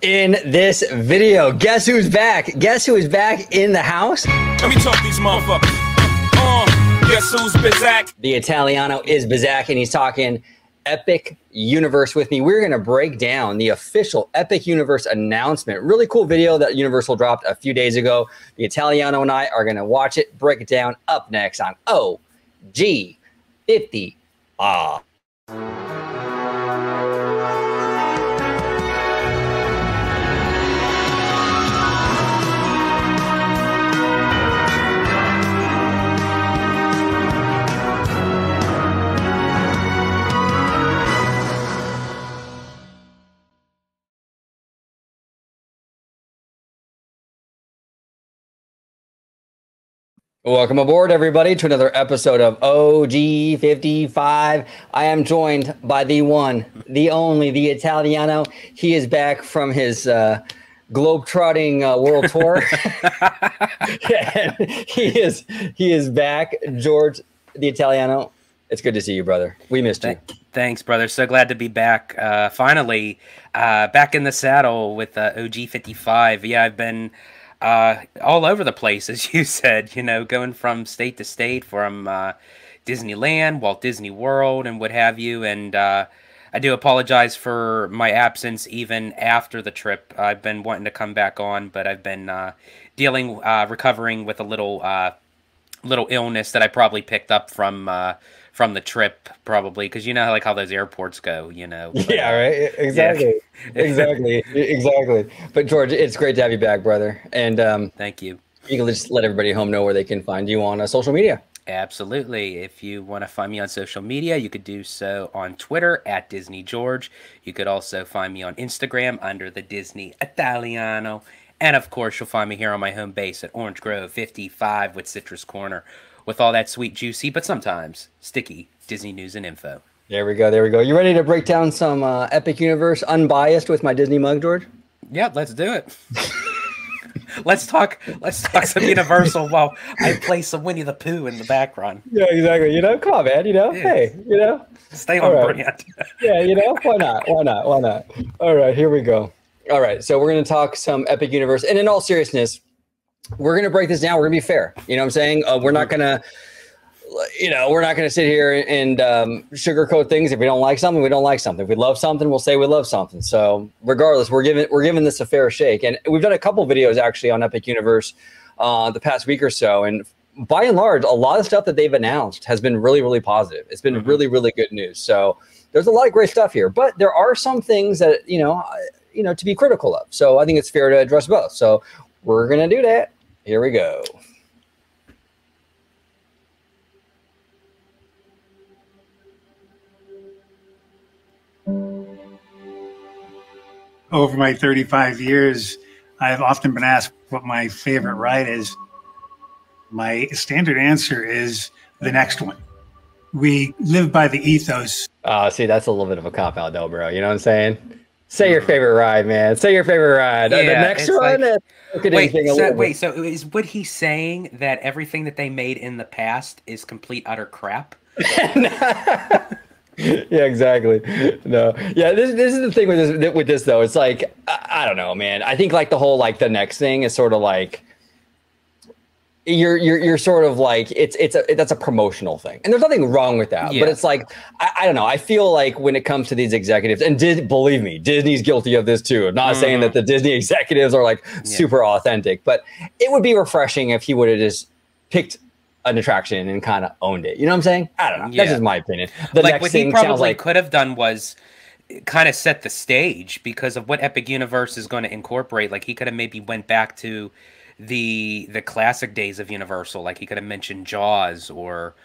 in this video. Guess who's back? Guess who is back in the house? Let me talk these motherfuckers. Guess who's Bizak? The Italiano is Bizak, and he's talking Epic Universe with me. We're going to break down the official Epic Universe announcement. Really cool video that Universal dropped a few days ago. The Italiano and I are going to watch it, break it down up next on OG55. Welcome aboard, everybody, to another episode of OG55. I am joined by the one, the only, the Italiano. He is back from his globe-trotting world tour. And he is back. George, the Italiano, it's good to see you, brother. We missed you. Thanks, brother. So glad to be back. Finally, back in the saddle with OG55. Yeah, I've been all over the place, as you said, you know, going from state to state, from Disneyland, Walt Disney World, and what have you. And I do apologize for my absence even after the trip. I've been wanting to come back on, but I've been recovering with a little illness that I probably picked up from the trip, probably, because you know like how those airports go, you know. But, yeah, right. Exactly. Yeah. exactly. But George, it's great to have you back, brother. And thank you. You can just let everybody at home know where they can find you on social media. Absolutely. If you want to find me on social media, you could do so on Twitter at Disney George. You could also find me on Instagram under the Disney Italiano. And of course, you'll find me here on my home base at Orange Grove 55 with Citrus Corner, with all that sweet, juicy, but sometimes sticky Disney news and info. There we go. You ready to break down some Epic Universe unbiased with my Disney mug, George? Yeah, let's do it. Let's talk some Universal while I play some Winnie the Pooh in the background. Yeah, exactly. You know, come on, man. You know, yeah. Hey, you know, stay on brand. Yeah, you know, why not? All right, here we go. All right, so we're going to talk some Epic Universe, and in all seriousness, we're going to break this down. We're going to be fair. You know what I'm saying? We're not going to, we're not going to sit here and sugarcoat things. If we don't like something, we don't like something. If we love something, we'll say we love something. So regardless, we're giving this a fair shake. And we've done a couple videos actually on Epic Universe the past week or so. And by and large, a lot of stuff that they've announced has been really, really positive. It's been really, really good news. So there's a lot of great stuff here. But there are some things that, to be critical of. So I think it's fair to address both. So we're going to do that. Here we go. Over my 35 years, I've often been asked what my favorite ride is. My standard answer is the next one. We live by the ethos. See, that's a little bit of a cop-out though, bro. You know what I'm saying? Say your favorite ride, man. Say your favorite ride. Yeah, the next one. So is what he's saying that everything that they made in the past is complete utter crap? Yeah, exactly. No, yeah. This is the thing with this though. It's like I don't know, man. I think like the whole the next thing is sort of like you're sort of like that's a promotional thing, and there's nothing wrong with that. Yeah. But it's like I don't know. I feel like when it comes to these executives, and believe me, Disney's guilty of this too. I'm not saying that the Disney executives are super authentic, but it would be refreshing if he would have just picked an attraction and kind of owned it. You know what I'm saying? I don't know. Yeah. That's just my opinion. The next what thing he probably could have done was kind of set the stage because of what Epic Universe is going to incorporate. Like he could have maybe went back to the classic days of Universal. Like he could have mentioned Jaws or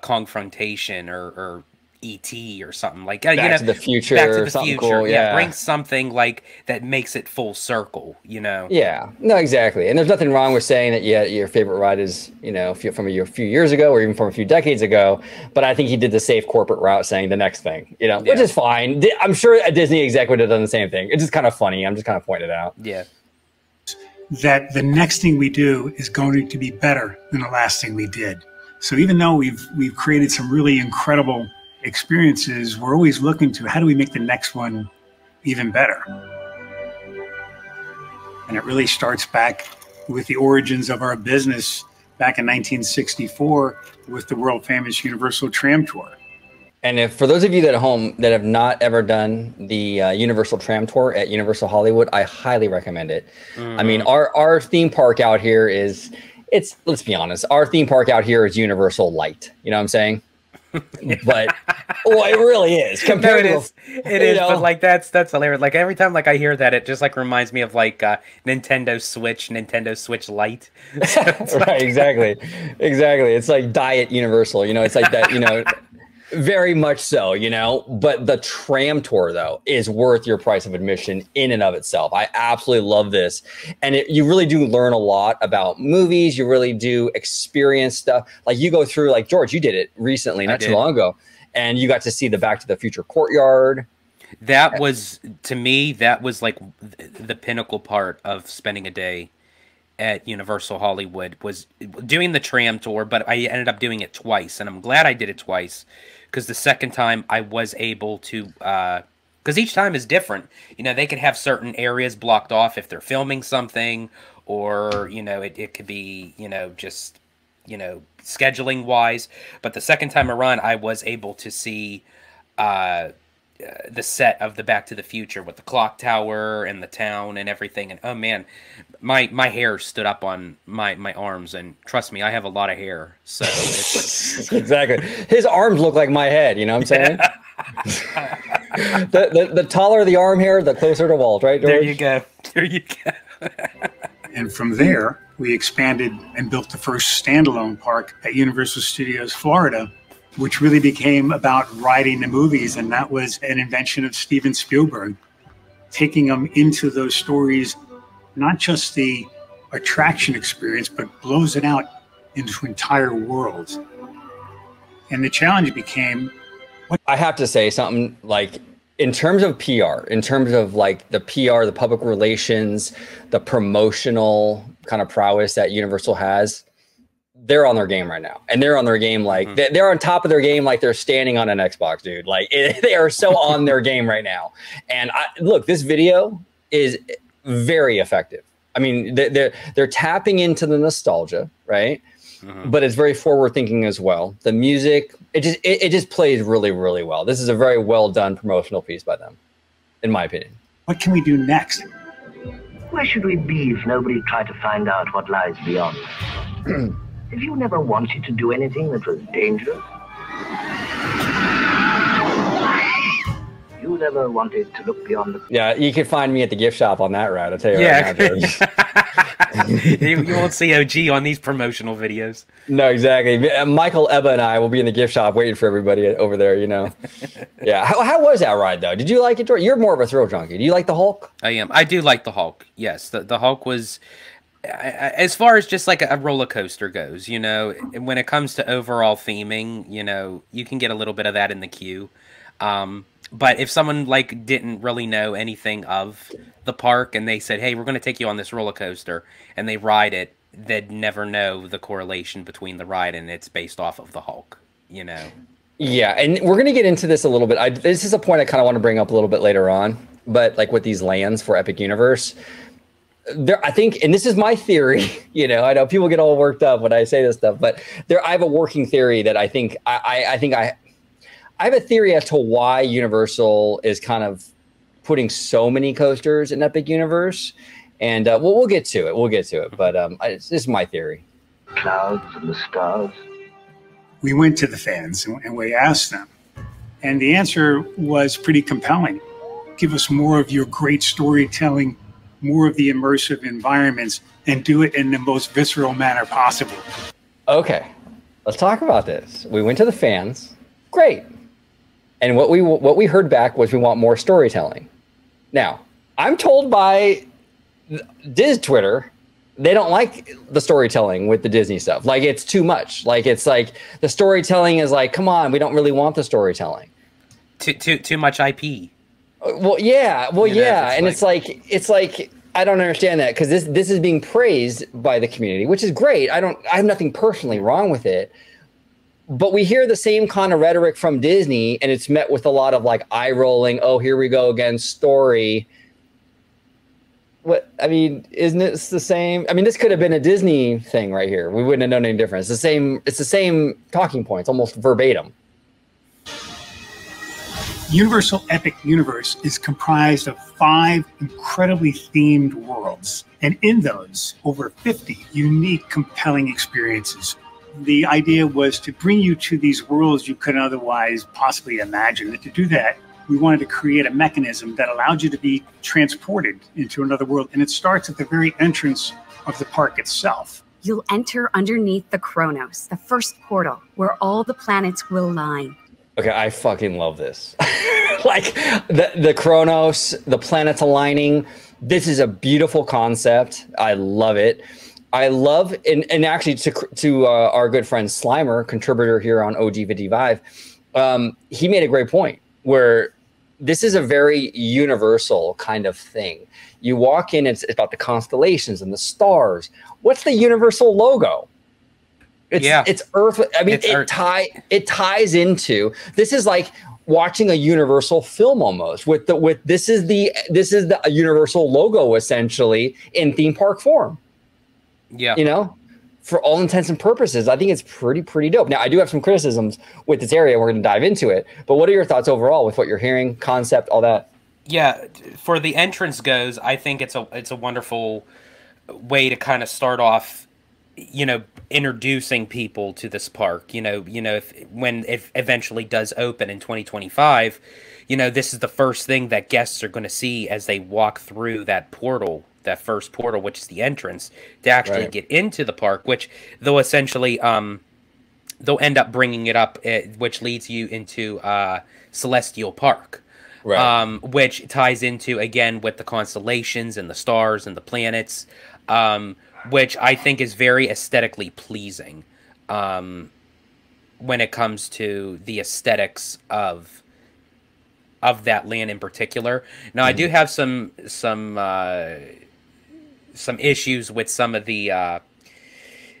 Confrontation or E.T. or something like Back to the Future. Back to the something Future. Cool, yeah. Bring something like that makes it full circle. You know. Yeah. No, exactly. And there's nothing wrong with saying that your favorite ride is from a few years ago or even from a few decades ago. But I think he did the safe corporate route, saying the next thing. Which is fine. I'm sure a Disney exec would have done the same thing. It's just kind of funny. I'm just kind of pointing it out. Yeah. That the next thing we do is going to be better than the last thing we did. So even though we've created some really incredible experiences, we're always looking to how do we make the next one even better. And it really starts back with the origins of our business back in 1964 with the world famous Universal Tram Tour. And if for those of you that at home that have not ever done the Universal Tram Tour at Universal Hollywood, I highly recommend it. I mean, our theme park out here let's be honest, our theme park out here is Universal Light. You know what I'm saying? But well, it really is compared no, to it is, but like that's hilarious. Like every time like I hear that, it just like reminds me of like Nintendo Switch Lite. So right, exactly. It's like Diet Universal, you know, it's like that, you know, very much so, you know, but the tram tour though is worth your price of admission in and of itself. I absolutely love this. And you really do learn a lot about movies. You really do experience stuff. Like you go through, like George, you did it recently, not too long ago, and you got to see the Back to the Future courtyard. That was, to me, that was like the pinnacle part of spending a day at Universal Hollywood, was doing the tram tour, but I ended up doing it twice, and I'm glad I did it twice, because the second time I was able to, because each time is different. You know, they could have certain areas blocked off if they're filming something, or, you know, it could be, you know, just, you know, scheduling wise. But the second time around, I was able to see the set of the Back to the Future with the clock tower and the town and everything. And oh man, my hair stood up on my arms, and trust me, I have a lot of hair. So it's exactly. His arms look like my head, you know what I'm saying? the taller the arm hair, the closer to Walt, right, George? There you go. There you go. And from there, we expanded and built the first standalone park at Universal Studios Florida, which really became about riding the movies. And that was an invention of Steven Spielberg, taking them into those stories, not just the attraction experience, but blows it out into entire worlds. And the challenge became, I have to say something, like, in terms of PR, in terms of like the PR, the public relations, the promotional kind of prowess that Universal has, they're on their game right now. And they're on their game like they're on top of their game, like they're standing on an Xbox, dude. Like they are so on their game right now. And look, this video is very effective. I mean, they're tapping into the nostalgia, right? But it's very forward thinking as well. The music, it just plays really, really well. This is a very well done promotional piece by them, in my opinion. What can we do next? Where should we be if nobody tried to find out what lies beyond? Have you never wanted to do anything that was dangerous? You never wanted to look beyond the... Yeah, you can find me at the gift shop on that route, I'll tell you right now, George. You won't see OG on these promotional videos. No, exactly. Michael, Ebba, and I will be in the gift shop waiting for everybody over there, you know. Yeah. How was that ride, though? Did you like it, George? You're more of a thrill junkie. Do you like the Hulk? I am. I do like the Hulk. Yes, the Hulk was... As far as just like a roller coaster goes, you know, when it comes to overall theming, you know, you can get a little bit of that in the queue. But if someone like didn't really know anything of the park and they said, hey, we're going to take you on this roller coaster, and they ride it, they'd never know the correlation between the ride and it's based off of the Hulk, you know? Yeah. And we're going to get into this a little bit. This is a point I kind of want to bring up a little bit later on, but like with these lands for Epic Universe, I think, and this is my theory, you know, I know people get all worked up when I say this stuff, but I have a working theory that I think I have a theory as to why Universal is kind of putting so many coasters in Epic Universe, and we'll get to it. We'll get to it, but this is my theory. Clouds and the stars. We went to the fans and we asked them, and the answer was pretty compelling. Give us more of your great storytelling, more of the immersive environments, and do it in the most visceral manner possible. Okay, let's talk about this. We went to the fans. Great. And what we heard back was we want more storytelling. Now, I'm told by Diz Twitter, they don't like the storytelling with the Disney stuff. Like, it's too much. Like, it's like the storytelling is like, come on, we don't really want the storytelling. Too much IP. Well, yeah. Well, yeah. And it's like I don't understand that, because this is being praised by the community, which is great. I have nothing personally wrong with it. But we hear the same kind of rhetoric from Disney, and it's met with a lot of like eye rolling. Oh, here we go again, story. What I mean, isn't it the same? I mean, this could have been a Disney thing right here. We wouldn't have known any difference. It's the same. It's the same talking points, almost verbatim. Universal Epic Universe is comprised of 5 incredibly themed worlds, and in those, over 50 unique, compelling experiences. The idea was to bring you to these worlds you couldn't otherwise possibly imagine. And to do that, we wanted to create a mechanism that allowed you to be transported into another world. And it starts at the very entrance of the park itself. You'll enter underneath the Chronos, the first portal, where all the planets will align. Okay, I fucking love this. Like the Chronos, the planets aligning. This is a beautiful concept. I love it. I love, and actually to our good friend Slimer, contributor here on OG55, he made a great point where this is a very universal kind of thing. You walk in, it's about the constellations and the stars. What's the universal logo? It's Earth. I mean, it ties into, this is like watching a universal film almost this is the universal logo essentially in theme park form. Yeah. You know, for all intents and purposes, I think it's pretty dope. Now, I do have some criticisms with this area. We're going to dive into it. But what are your thoughts overall with what you're hearing, concept, all that? Yeah, for the entrance goes, I think it's a wonderful way to kind of start off, you know, introducing people to this park. When it eventually does open in 2025, you know, this is the first thing that guests are going to see as they walk through that portal. That first portal, which is the entrance to actually get into the park, which they'll essentially they'll end up bringing it up, which leads you into Celestial Park, which ties into again with the constellations and the stars and the planets, which I think is very aesthetically pleasing when it comes to the aesthetics of that land in particular. Now, I do have some issues with some of the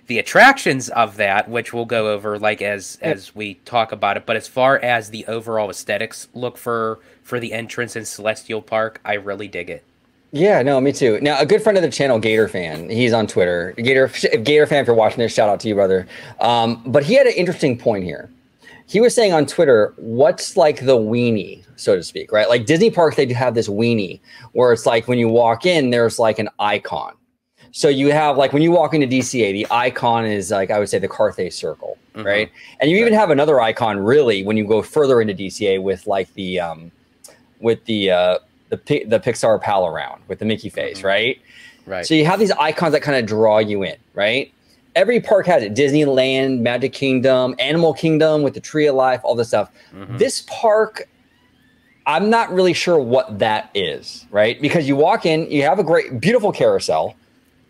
attractions of that, which we'll go over like as we talk about it. But as far as the overall aesthetics look for the entrance in Celestial Park, I really dig it. Yeah, no, me too. Now, a good friend of the channel, Gator Fan, he's on Twitter. Gator Fan, if you're watching this, shout out to you, brother. But he had an interesting point here. He was saying on Twitter, what's like the weenie, so to speak, right? Like Disney parks, they do have this weenie where it's like when you walk in, there's like an icon. So you have like when you walk into DCA, the icon is like, I would say the Carthay circle, right? And you even have another icon really when you go further into DCA with like the Pixar pal around with the Mickey face, right? Right. So you have these icons that kind of draw you in, right? Every park has it. Disneyland, Magic Kingdom, Animal Kingdom with the Tree of Life, all this stuff. This park, I'm not really sure what that is, right? Because you walk in, you have a great, beautiful carousel.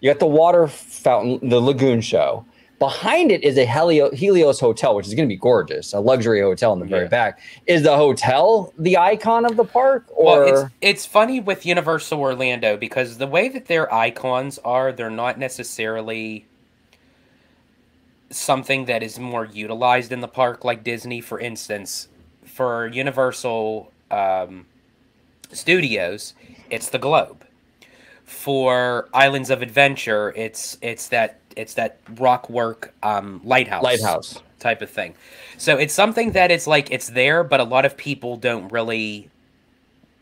You got the water fountain, the lagoon show. Behind it is a Helios hotel, which is going to be gorgeous, a luxury hotel in the very back. Is the hotel the icon of the park? Or well, it's funny with Universal Orlando because the way that their icons are, they're not necessarily something that is more utilized in the park like Disney. For instance, for Universal Studios, it's the globe. For Islands of Adventure, it's that rock work lighthouse type of thing. So it's something that it's like it's there, but a lot of people don't really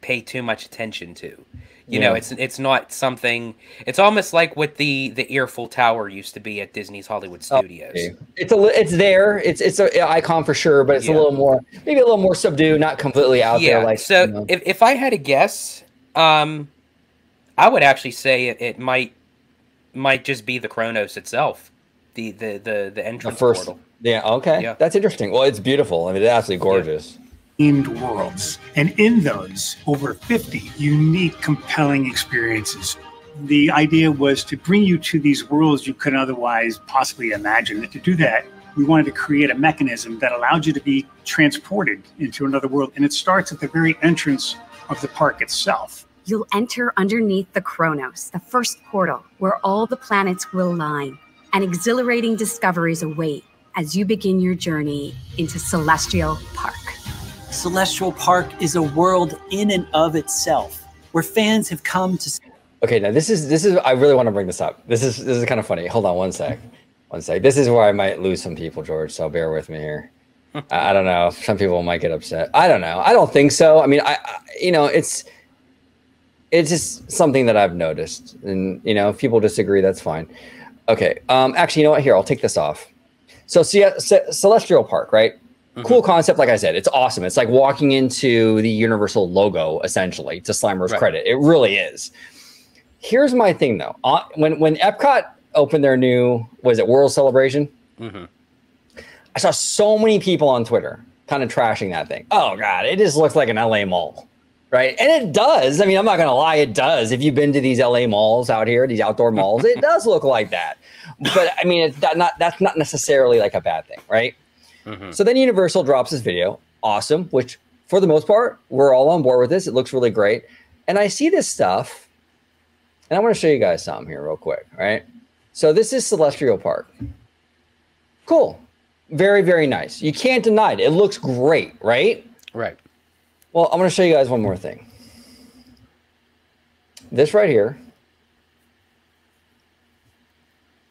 pay too much attention to. You know, it's not something. It's almost like what the Eiffel Tower used to be at Disney's Hollywood Studios. Okay. It's there. It's an icon for sure, but it's a little more, maybe a little more subdued, not completely out there. Like so, you know. if I had to guess, I would actually say it might just be the Chronos itself, the entrance portal. Yeah. Okay. Yeah. That's interesting. Well, it's beautiful. I mean, it's absolutely gorgeous. Themed worlds, and in those, over 50 unique, compelling experiences. The idea was to bring you to these worlds you couldn't otherwise possibly imagine. And to do that, we wanted to create a mechanism that allowed you to be transported into another world. And it starts at the very entrance of the park itself. You'll enter underneath the Chronos, the first portal, where all the planets will align, and exhilarating discoveries await as you begin your journey into Celestial Park. Celestial Park is a world in and of itself, where fans have come to... Okay, now this is I really want to bring this up. This is kind of funny. Hold on one sec. One sec. This is where I might lose some people, George, so bear with me here. I don't know. Some people might get upset. I don't know. I don't think so. I mean, I you know, it's just something that I've noticed, and you know, if people disagree, that's fine. Okay. Actually, you know what? Here, I'll take this off. So, see, Celestial Park, right? Cool concept. Like I said, it's awesome. It's like walking into the Universal logo, essentially, to Slimer's credit. It really is. Here's my thing, though. When Epcot opened their new, was it World Celebration? I saw so many people on Twitter kind of trashing that thing. Oh, God, it just looks like an LA mall. Right. And it does. I mean, I'm not going to lie. It does. If you've been to these LA malls out here, these outdoor malls, it does look like that. But I mean, that's not necessarily like a bad thing. Right. So then Universal drops this video. Awesome. Which for the most part, we're all on board with this. It looks really great. And I see this stuff. And I want to show you guys something here real quick. Right. So this is Celestial Park. Cool. Very, very nice. You can't deny it. It looks great. Right. Right. Well, I'm going to show you guys one more thing. This right here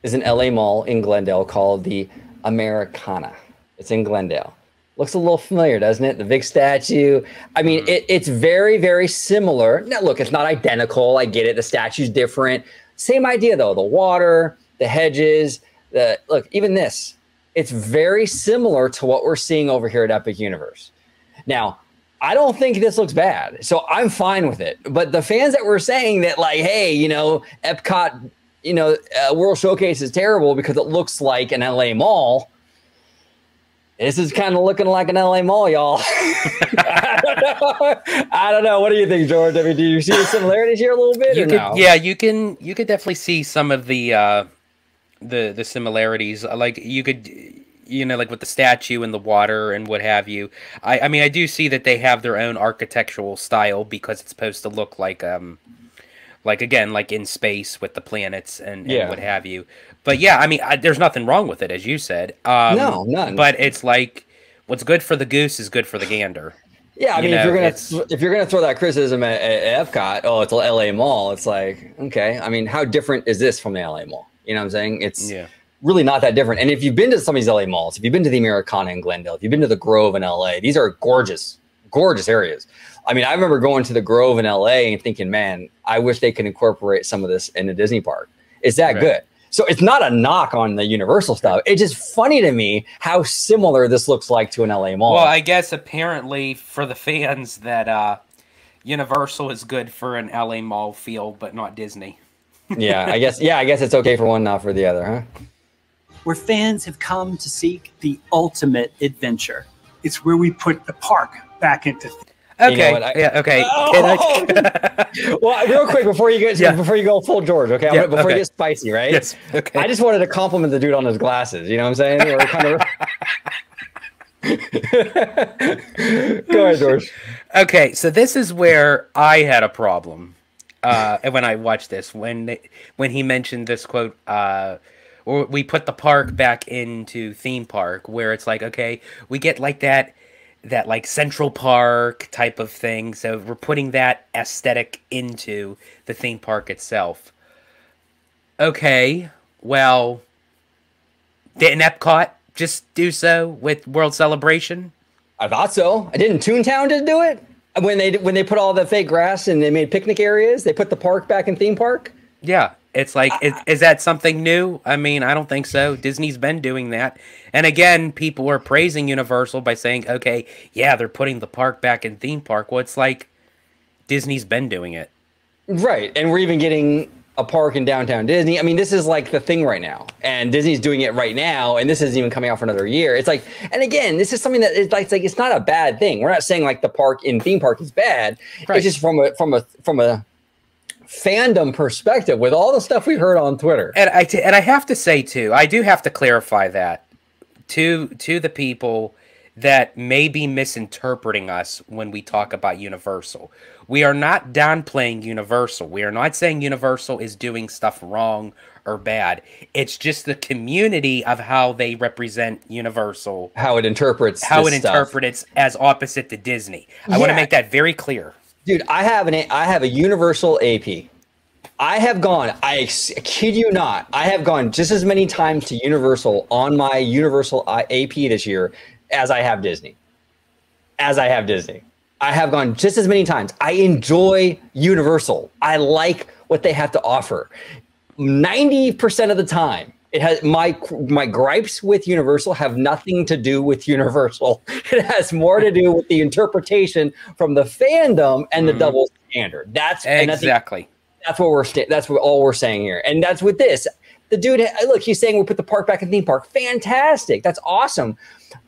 is an LA mall in Glendale called the Americana. It's in Glendale. Looks a little familiar, doesn't it? The big statue. I mean, it's very, very similar. Now, look, it's not identical. I get it. The statue's different. Same idea, though. The water, the hedges, look, even this. It's very similar to what we're seeing over here at Epic Universe. Now, I don't think this looks bad, so I'm fine with it. But the fans that were saying that, like, hey, you know, Epcot, you know, World Showcase is terrible because it looks like an LA mall. This is kind of looking like an LA mall, y'all. I don't know. What do you think, George? I mean, do you see the similarities here a little bit? Yeah, you could definitely see some of the similarities. Like you could. You know, like with the statue and the water and what have you. I mean, I do see that they have their own architectural style because it's supposed to look like again, like in space with the planets and what have you. But yeah, I mean, there's nothing wrong with it, as you said. No, none. But it's like what's good for the goose is good for the gander. Yeah, I mean, if you're gonna throw that criticism at Epcot, oh, it's a LA mall. It's like, okay, I mean, how different is this from the LA mall? You know what I'm saying? It's really not that different. And if you've been to some of these LA malls, if you've been to the Americana in Glendale, if you've been to the Grove in LA, these are gorgeous, gorgeous areas. I mean, I remember going to the Grove in LA and thinking, man, I wish they could incorporate some of this in the Disney park. It's that good. So it's not a knock on the Universal stuff. It's just funny to me how similar this looks like to an LA mall. Well, I guess apparently for the fans that Universal is good for an LA mall feel, but not Disney. I guess it's okay for one, not for the other, huh? Where fans have come to seek the ultimate adventure. It's where we put the park back into. Okay. You know okay. Oh! Well, real quick before you go full George, okay? Before you get spicy, right? Yes. Okay. I just wanted to compliment the dude on his glasses. You know what I'm saying? Or kind of... Go ahead, George. Okay, so this is where I had a problem when I watched this. When he mentioned this quote. Or we put the park back into theme park, where it's like, okay, we get like that like Central Park type of thing. So we're putting that aesthetic into the theme park itself. Okay, well, didn't Epcot just do so with World Celebration? I thought so. I didn't Toontown just do it when they put all the fake grass and they made picnic areas. They put the park back in theme park. Yeah. It's like, is that something new? I mean, I don't think so. Disney's been doing that. And again, people are praising Universal by saying, okay, yeah, they're putting the park back in theme park. Well, it's like Disney's been doing it. Right. And we're even getting a park in downtown Disney. I mean, this is like the thing right now. And Disney's doing it right now. And this isn't even coming out for another year. It's like, and again, this is something that it's like it's not a bad thing. We're not saying like the park in theme park is bad. Right. It's just from a fandom perspective with all the stuff we heard on Twitter. And I have to say too, I do have to clarify that to the people that may be misinterpreting us when we talk about Universal. We are not downplaying Universal. We are not saying Universal is doing stuff wrong or bad. It's just the community of how they represent Universal. How it interprets as opposite to Disney. I want to make that very clear. Dude, I have a Universal AP. I have gone, kid you not, I have gone just as many times to Universal on my Universal AP this year as I have Disney. I have gone just as many times. I enjoy Universal. I like what they have to offer. 90% of the time, it has my gripes with Universal have nothing to do with Universal. It has more to do with the interpretation from the fandom and the double standard. That's exactly. That's what all we're saying here. And that's with this. The dude, look, he's saying we'll put the park back in theme park. Fantastic. That's awesome.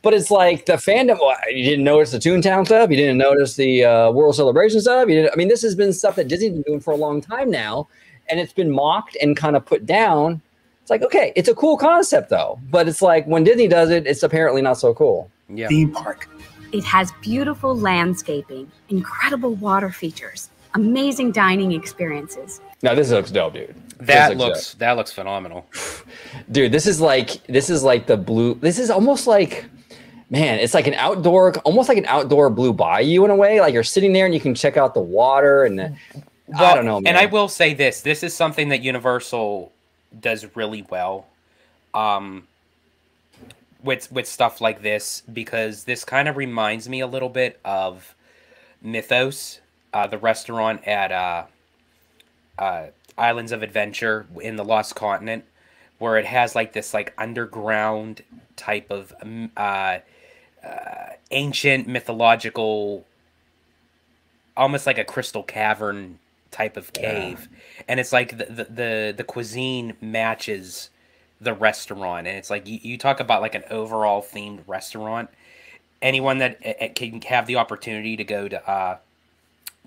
But it's like the fandom, you didn't notice the Toontown stuff. You didn't notice the World Celebration stuff. This has been stuff that Disney's been doing for a long time now. And it's been mocked and kind of put down. It's like, okay, it's a cool concept though. But it's like when Disney does it, it's apparently not so cool. Yeah. Theme park. It has beautiful landscaping, incredible water features, amazing dining experiences. Now this looks dope, dude. That looks phenomenal. Dude, this is like the blue. This is almost like, man, it's like almost like an outdoor blue bayou in a way. Like you're sitting there and you can check out the water and I don't know, man. And I will say this is something that Universal does really well with stuff like this, because this kind of reminds me a little bit of Mythos, the restaurant at Islands of Adventure in the Lost Continent, where it has like this like underground type of ancient mythological, almost like a crystal cavern type of cave. And it's like the cuisine matches the restaurant, and it's like you talk about like an overall themed restaurant. Anyone that can have the opportunity to go to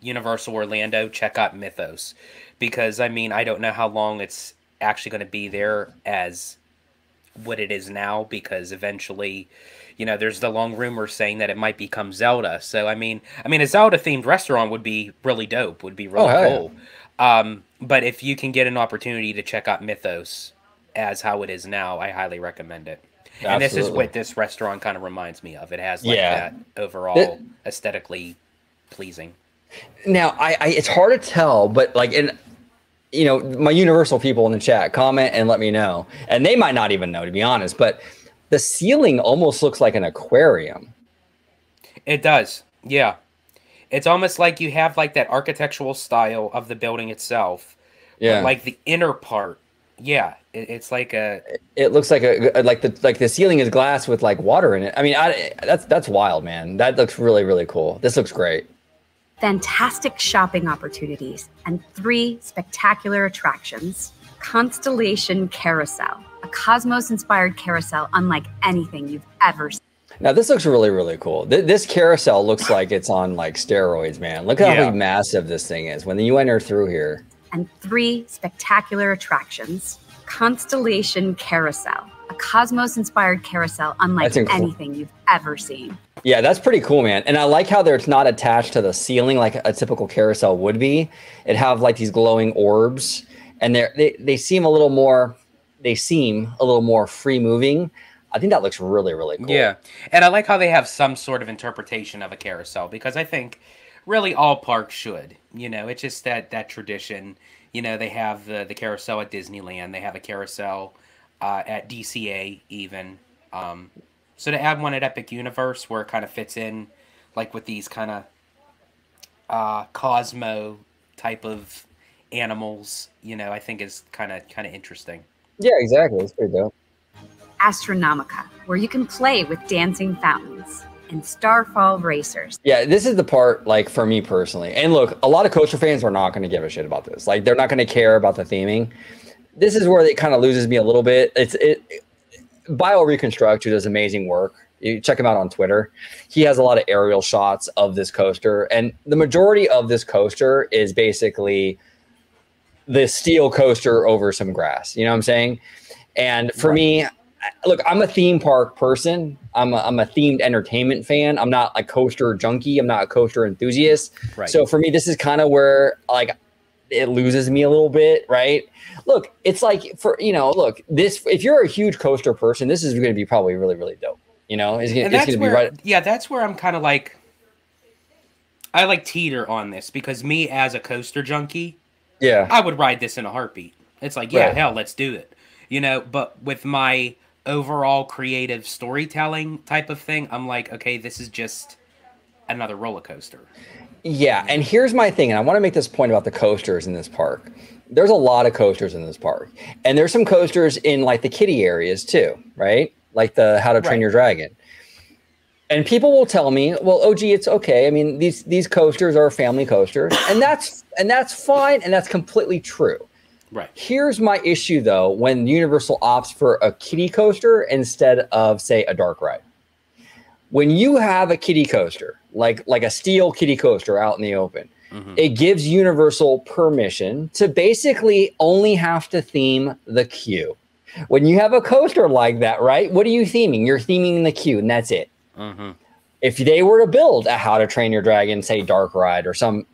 Universal Orlando, check out Mythos, because I don't know how long it's actually going to be there as what it is now, because eventually, there's the long rumor saying that it might become Zelda. So a Zelda themed restaurant would be really dope, would be really cool. But if you can get an opportunity to check out Mythos as how it is now, I highly recommend it. Absolutely. And this is what this restaurant kind of reminds me of. It has like that overall aesthetically pleasing. Now, it's hard to tell, but like my Universal people in the chat, comment and let me know. And they might not even know, to be honest, but the ceiling almost looks like an aquarium. It does. Yeah. It's almost like you have like that architectural style of the building itself. Yeah. But like the inner part. Yeah. It's like it looks like the ceiling is glass with like water in it. That's wild, man. That looks really, really cool. This looks great. Fantastic shopping opportunities and 3 spectacular attractions. Constellation Carousel, a Cosmos-inspired carousel unlike anything you've ever seen. Now, this looks really, really cool. This carousel looks like it's on like steroids, man. Look how massive this thing is when you enter through here. And 3 spectacular attractions. Constellation Carousel, a Cosmos-inspired carousel unlike anything you've ever seen. Yeah, that's pretty cool, man. And I like how it's not attached to the ceiling like a typical carousel would be. It have like these glowing orbs, and they seem a little more free moving. I think that looks really, really cool. Yeah, and I like how they have some sort of interpretation of a carousel, because I think really all parks should. It's just that tradition. They have the carousel at Disneyland. They have a carousel at DCA even. So to add one at Epic Universe where it kind of fits in, like with these kind of Cosmo type of animals, I think is kind of interesting. Yeah, exactly. It's pretty dope. Astronomica, where you can play with dancing fountains, and Starfall Racers. Yeah, this is the part, like, for me personally. And look, a lot of coaster fans are not going to give a shit about this. Like, they're not going to care about the theming. This is where it kind of loses me a little bit. Bio Reconstruct, who does amazing work. You check him out on Twitter. He has a lot of aerial shots of this coaster. And the majority of this coaster is basically the steel coaster over some grass. You know what I'm saying? And for me, look, I'm a theme park person. I'm a themed entertainment fan. I'm not a coaster junkie. I'm not a coaster enthusiast. Right. So for me, this is kind of where like it loses me a little bit, right? Look, it's like look, this, if you're a huge coaster person, this is going to be probably really, really dope. It's going to be right. Yeah, that's where I'm kind of like, I like teeter on this, because me as a coaster junkie, Yeah. I would ride this in a heartbeat. It's like, yeah, Right. hell, let's do it. You know, but with my overall creative storytelling type of thing, I'm like, okay, this is just another roller coaster. Yeah, and here's my thing, and I want to make this point about the coasters in this park. There's a lot of coasters in this park, and there's some coasters in like the kiddie areas too, right? Like the How to Train Right. Your Dragon. And people will tell me, well, OG, it's okay. I mean, these coasters are family coasters, and that's fine, and that's completely true. Right. Here's my issue though, when Universal opts for a kiddie coaster instead of, say, a dark ride. When you have a kiddie coaster, like a steel kiddie coaster out in the open, it gives Universal permission to basically only have to theme the queue. When you have a coaster like that, right? What are you theming? You're theming the queue, and that's it. If they were to build a How to Train Your Dragon, say dark ride or some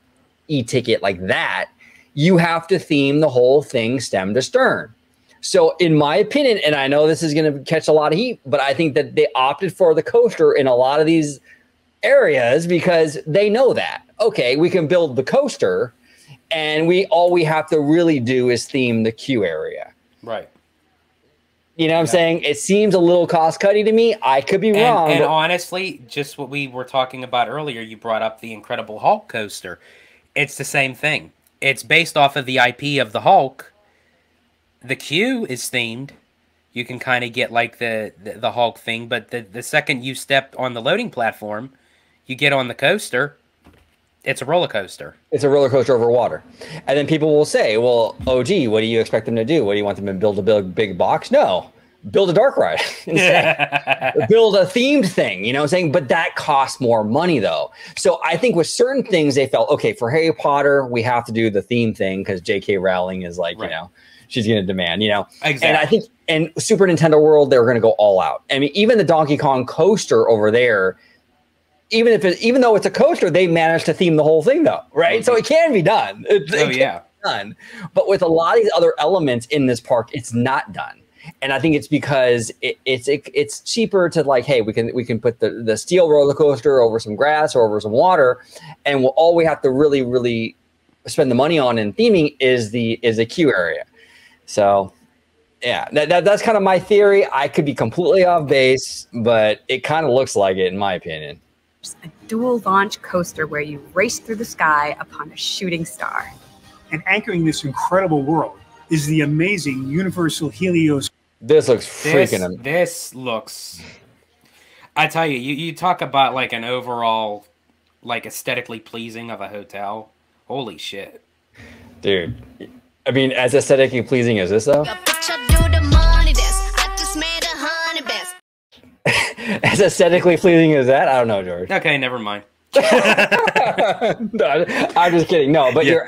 e-ticket like that, you have to theme the whole thing stem to stern. So in my opinion, and I know this is going to catch a lot of heat, but I think that they opted for the coaster in a lot of these areas because they know that, okay, we can build the coaster and all we have to really do is theme the queue area. Right. You know what I'm saying? It seems a little cost-cutty to me. I could be wrong. And but honestly, just what we were talking about earlier, you brought up the Incredible Hulk coaster. It's the same thing. It's based off of the IP of the Hulk. The queue is themed. You can kind of get like the Hulk thing, but the second you step on the loading platform, you get on the coaster, it's a roller coaster. It's a roller coaster over water. And then people will say, well, OG, what do you expect them to do? What do you want them to build a big box? No, build a dark ride instead. Build a themed thing, you know what I'm saying? But that costs more money though. So I think with certain things they felt, okay, for Harry Potter, we have to do the theme thing because J.K. Rowling is like, you know, she's going to demand, you know. Exactly. And I think in Super Nintendo World, they were going to go all out. I mean, even the Donkey Kong coaster over there, even though it's a coaster, they managed to theme the whole thing though, right? So it can be done. It can be done. But with a lot of these other elements in this park, it's not done. And I think it's because it's cheaper to like, hey, we can put the steel roller coaster over some grass or over some water, and all we have to really spend the money on in theming is the queue area. So yeah, that's kind of my theory. I could be completely off base, but it kind of looks like it in my opinion. A dual launch coaster where you race through the sky upon a shooting star. And anchoring this incredible world is the amazing Universal Helios. This looks freaking amazing. This looks, I tell you, you talk about like an overall, like aesthetically pleasing of a hotel. Holy shit. Dude, I mean, as aesthetically pleasing as this though? As aesthetically pleasing as that? I don't know, George. Okay, never mind. No, I'm just kidding. No, but you're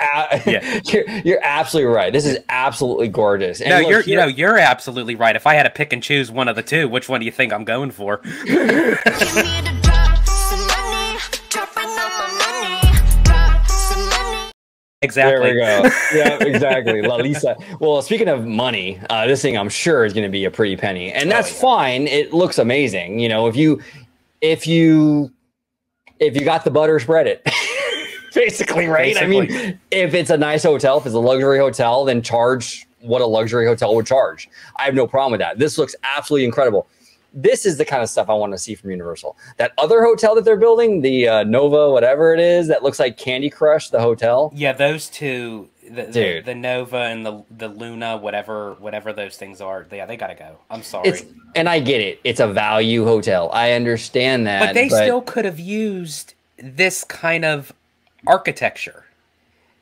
absolutely right. This is absolutely gorgeous. And no, look, you're absolutely right. If I had to pick and choose one of the two, which one do you think I'm going for? Exactly. There we go. Yeah, exactly. La Lisa. Well, speaking of money, this thing I'm sure is going to be a pretty penny, and that's fine. It looks amazing. You know, if you got the butter, spread it. Basically, right? Basically. I mean, if it's a nice hotel, if it's a luxury hotel, then charge what a luxury hotel would charge. I have no problem with that. This looks absolutely incredible. This is the kind of stuff I want to see from Universal. That other hotel that they're building, the Nova, whatever it is, that looks like Candy Crush, the hotel. Yeah, those two, the Nova and the Luna, whatever those things are, they got to go. I'm sorry. And I get it. It's a value hotel. I understand that. But they still could have used this kind of architecture.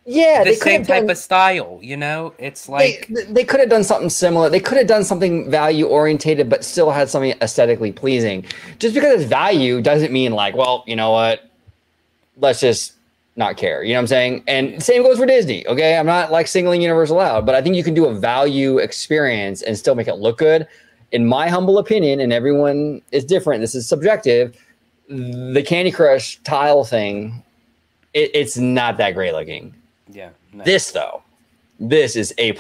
Yeah, the same type of style, you know? It's like they could have done something similar. They could have done something value orientated, but still had something aesthetically pleasing. Just because it's value doesn't mean like, well, you know what? Let's just not care. You know what I'm saying? And same goes for Disney. Okay, I'm not like singling Universal out, but I think you can do a value experience and still make it look good. In my humble opinion, and everyone is different. This is subjective. The Candy Crush tile thing, it's not that great looking. Yeah. No. This though, this is A++.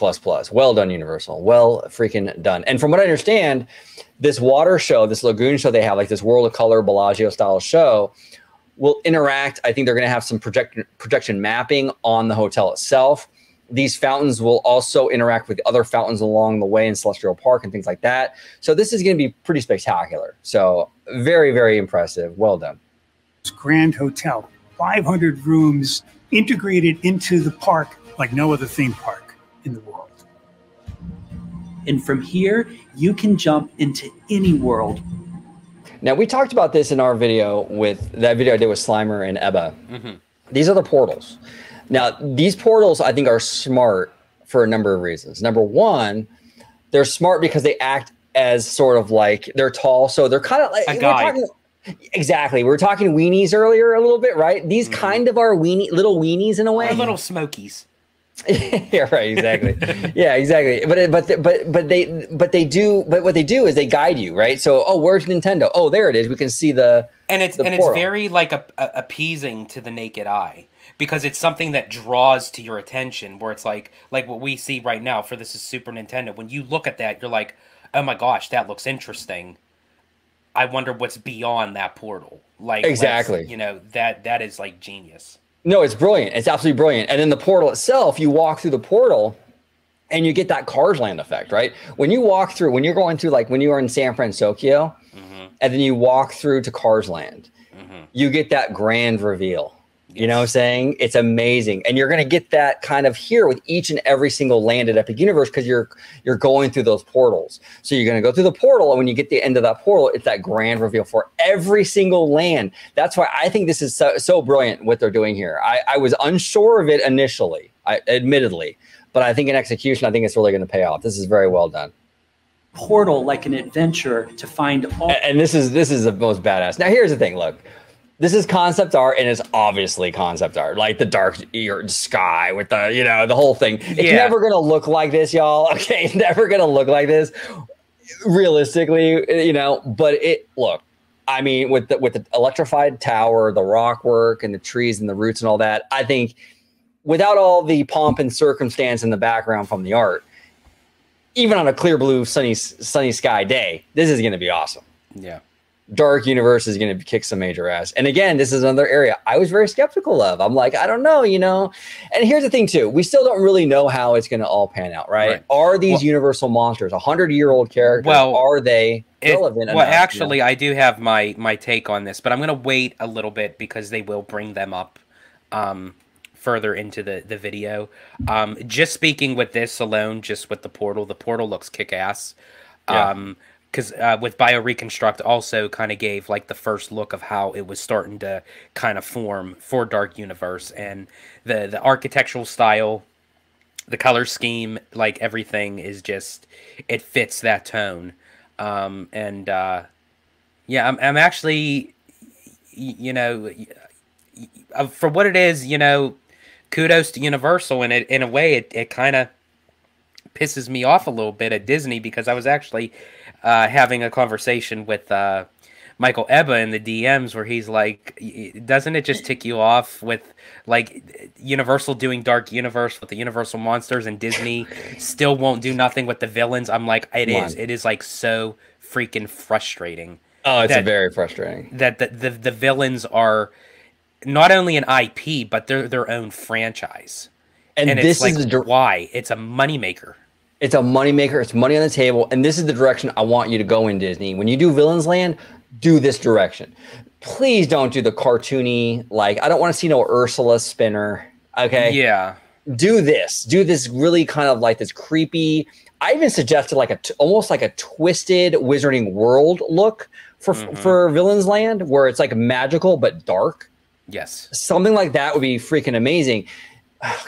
Well done, Universal. Well freaking done. And from what I understand, this water show, this lagoon show they have, like this World of Color Bellagio style show, will interact. I think they're going to have some projection mapping on the hotel itself. These fountains will also interact with other fountains along the way in Celestial Park and things like that. So this is going to be pretty spectacular. So very, very impressive. Well done. Grand Hotel, 500 rooms integrated into the park like no other theme park in the world. And from here, you can jump into any world. Now, we talked about this in our video with that video I did with Slimer and Ebba. These are the portals. Now, these portals, I think, are smart for a number of reasons. Number one, they're smart because they act as sort of like, they're tall, so they're kind of like a guide. Exactly. We were talking weenies earlier a little bit, right? These kind of are little weenies in a way. Or little smokies. Yeah, right. Exactly. Yeah, exactly. But what they do is they guide you, right? So, oh, where's Nintendo? Oh, there it is. We can see the it's very like appeasing to the naked eye because it's something that draws to your attention. Where it's like what we see right now for this is Super Nintendo. When you look at that, you're like, oh my gosh, that looks interesting. I wonder what's beyond that portal. Like exactly, that is like genius. No, it's brilliant. It's absolutely brilliant. And then the portal itself, you walk through the portal and you get that Cars Land effect, right? When you walk through, when you're going through, like when you are in San Francisco and then you walk through to Cars Land, you get that grand reveal. Yes. You know what I'm saying? It's amazing. And you're going to get that kind of here with each and every single land at Epic Universe because you're going through those portals. So you're going to go through the portal, and when you get to the end of that portal, it's that grand reveal for every single land. That's why I think this is so brilliant what they're doing here. I was unsure of it initially, admittedly, but I think in execution, I think it's really going to pay off. This is very well done. Portal like an adventure to find all. And this is the most badass. Now here's the thing. Look. This is concept art, and it's obviously concept art, like the dark sky with the the whole thing. It's never gonna look like this, y'all. Okay, it's never gonna look like this, realistically, But look, I mean, with the electrified tower, the rock work, and the trees and the roots and all that, I think without all the pomp and circumstance in the background from the art, even on a clear blue sunny sky day, this is gonna be awesome. Yeah. Dark Universe is going to kick some major ass. And again, this is another area I was very skeptical of. I'm like, I don't know, And here's the thing, too. We still don't really know how it's going to all pan out, right? Are these Universal monsters 100-year-old characters? Well, are they relevant enough? Well, actually, I do have my take on this, but I'm going to wait a little bit because they will bring them up further into the video. Just speaking with this alone, just with the portal looks kick-ass. Yeah. Because with Bioreconstruct also kind of gave like the first look of how it was starting to kind of form for Dark Universe, and the architectural style, the color scheme, like everything is just, it fits that tone. I'm actually, for what it is, kudos to Universal, and in a way it kind of pisses me off a little bit at Disney, because I was actually having a conversation with Michael Ebba in the DMs where he's like, doesn't it just tick you off with like Universal doing Dark Universe with the Universal monsters and Disney still won't do nothing with the villains? I'm like, it is like so freaking frustrating. Oh, it's very frustrating. That the villains are not only an IP, but they're their own franchise. And this it's is like, why? It's a moneymaker. It's a moneymaker. It's money on the table. And this is the direction I want you to go in, Disney. When you do Villains Land, do this direction. Please don't do the cartoony, like, I don't want to see no Ursula spinner. Okay? Yeah. Do this. Do this really kind of like this creepy, I even suggested like almost like a twisted Wizarding World look for Villains Land, where it's like magical but dark. Yes. Something like that would be freaking amazing.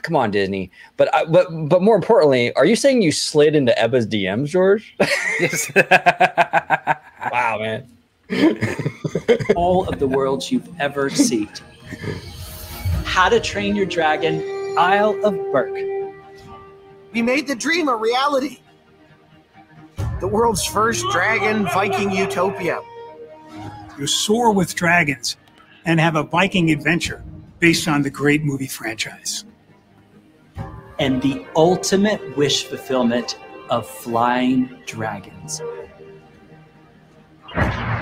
Come on, Disney. But more importantly, are you saying you slid into Ebba's DMs, George? Yes. Wow, man. All of the worlds you've ever seen. How to Train Your Dragon, Isle of Berk. We made the dream a reality. The world's first dragon Viking utopia. You soar with dragons and have a Viking adventure based on the great movie franchise. And the ultimate wish fulfillment of flying dragons.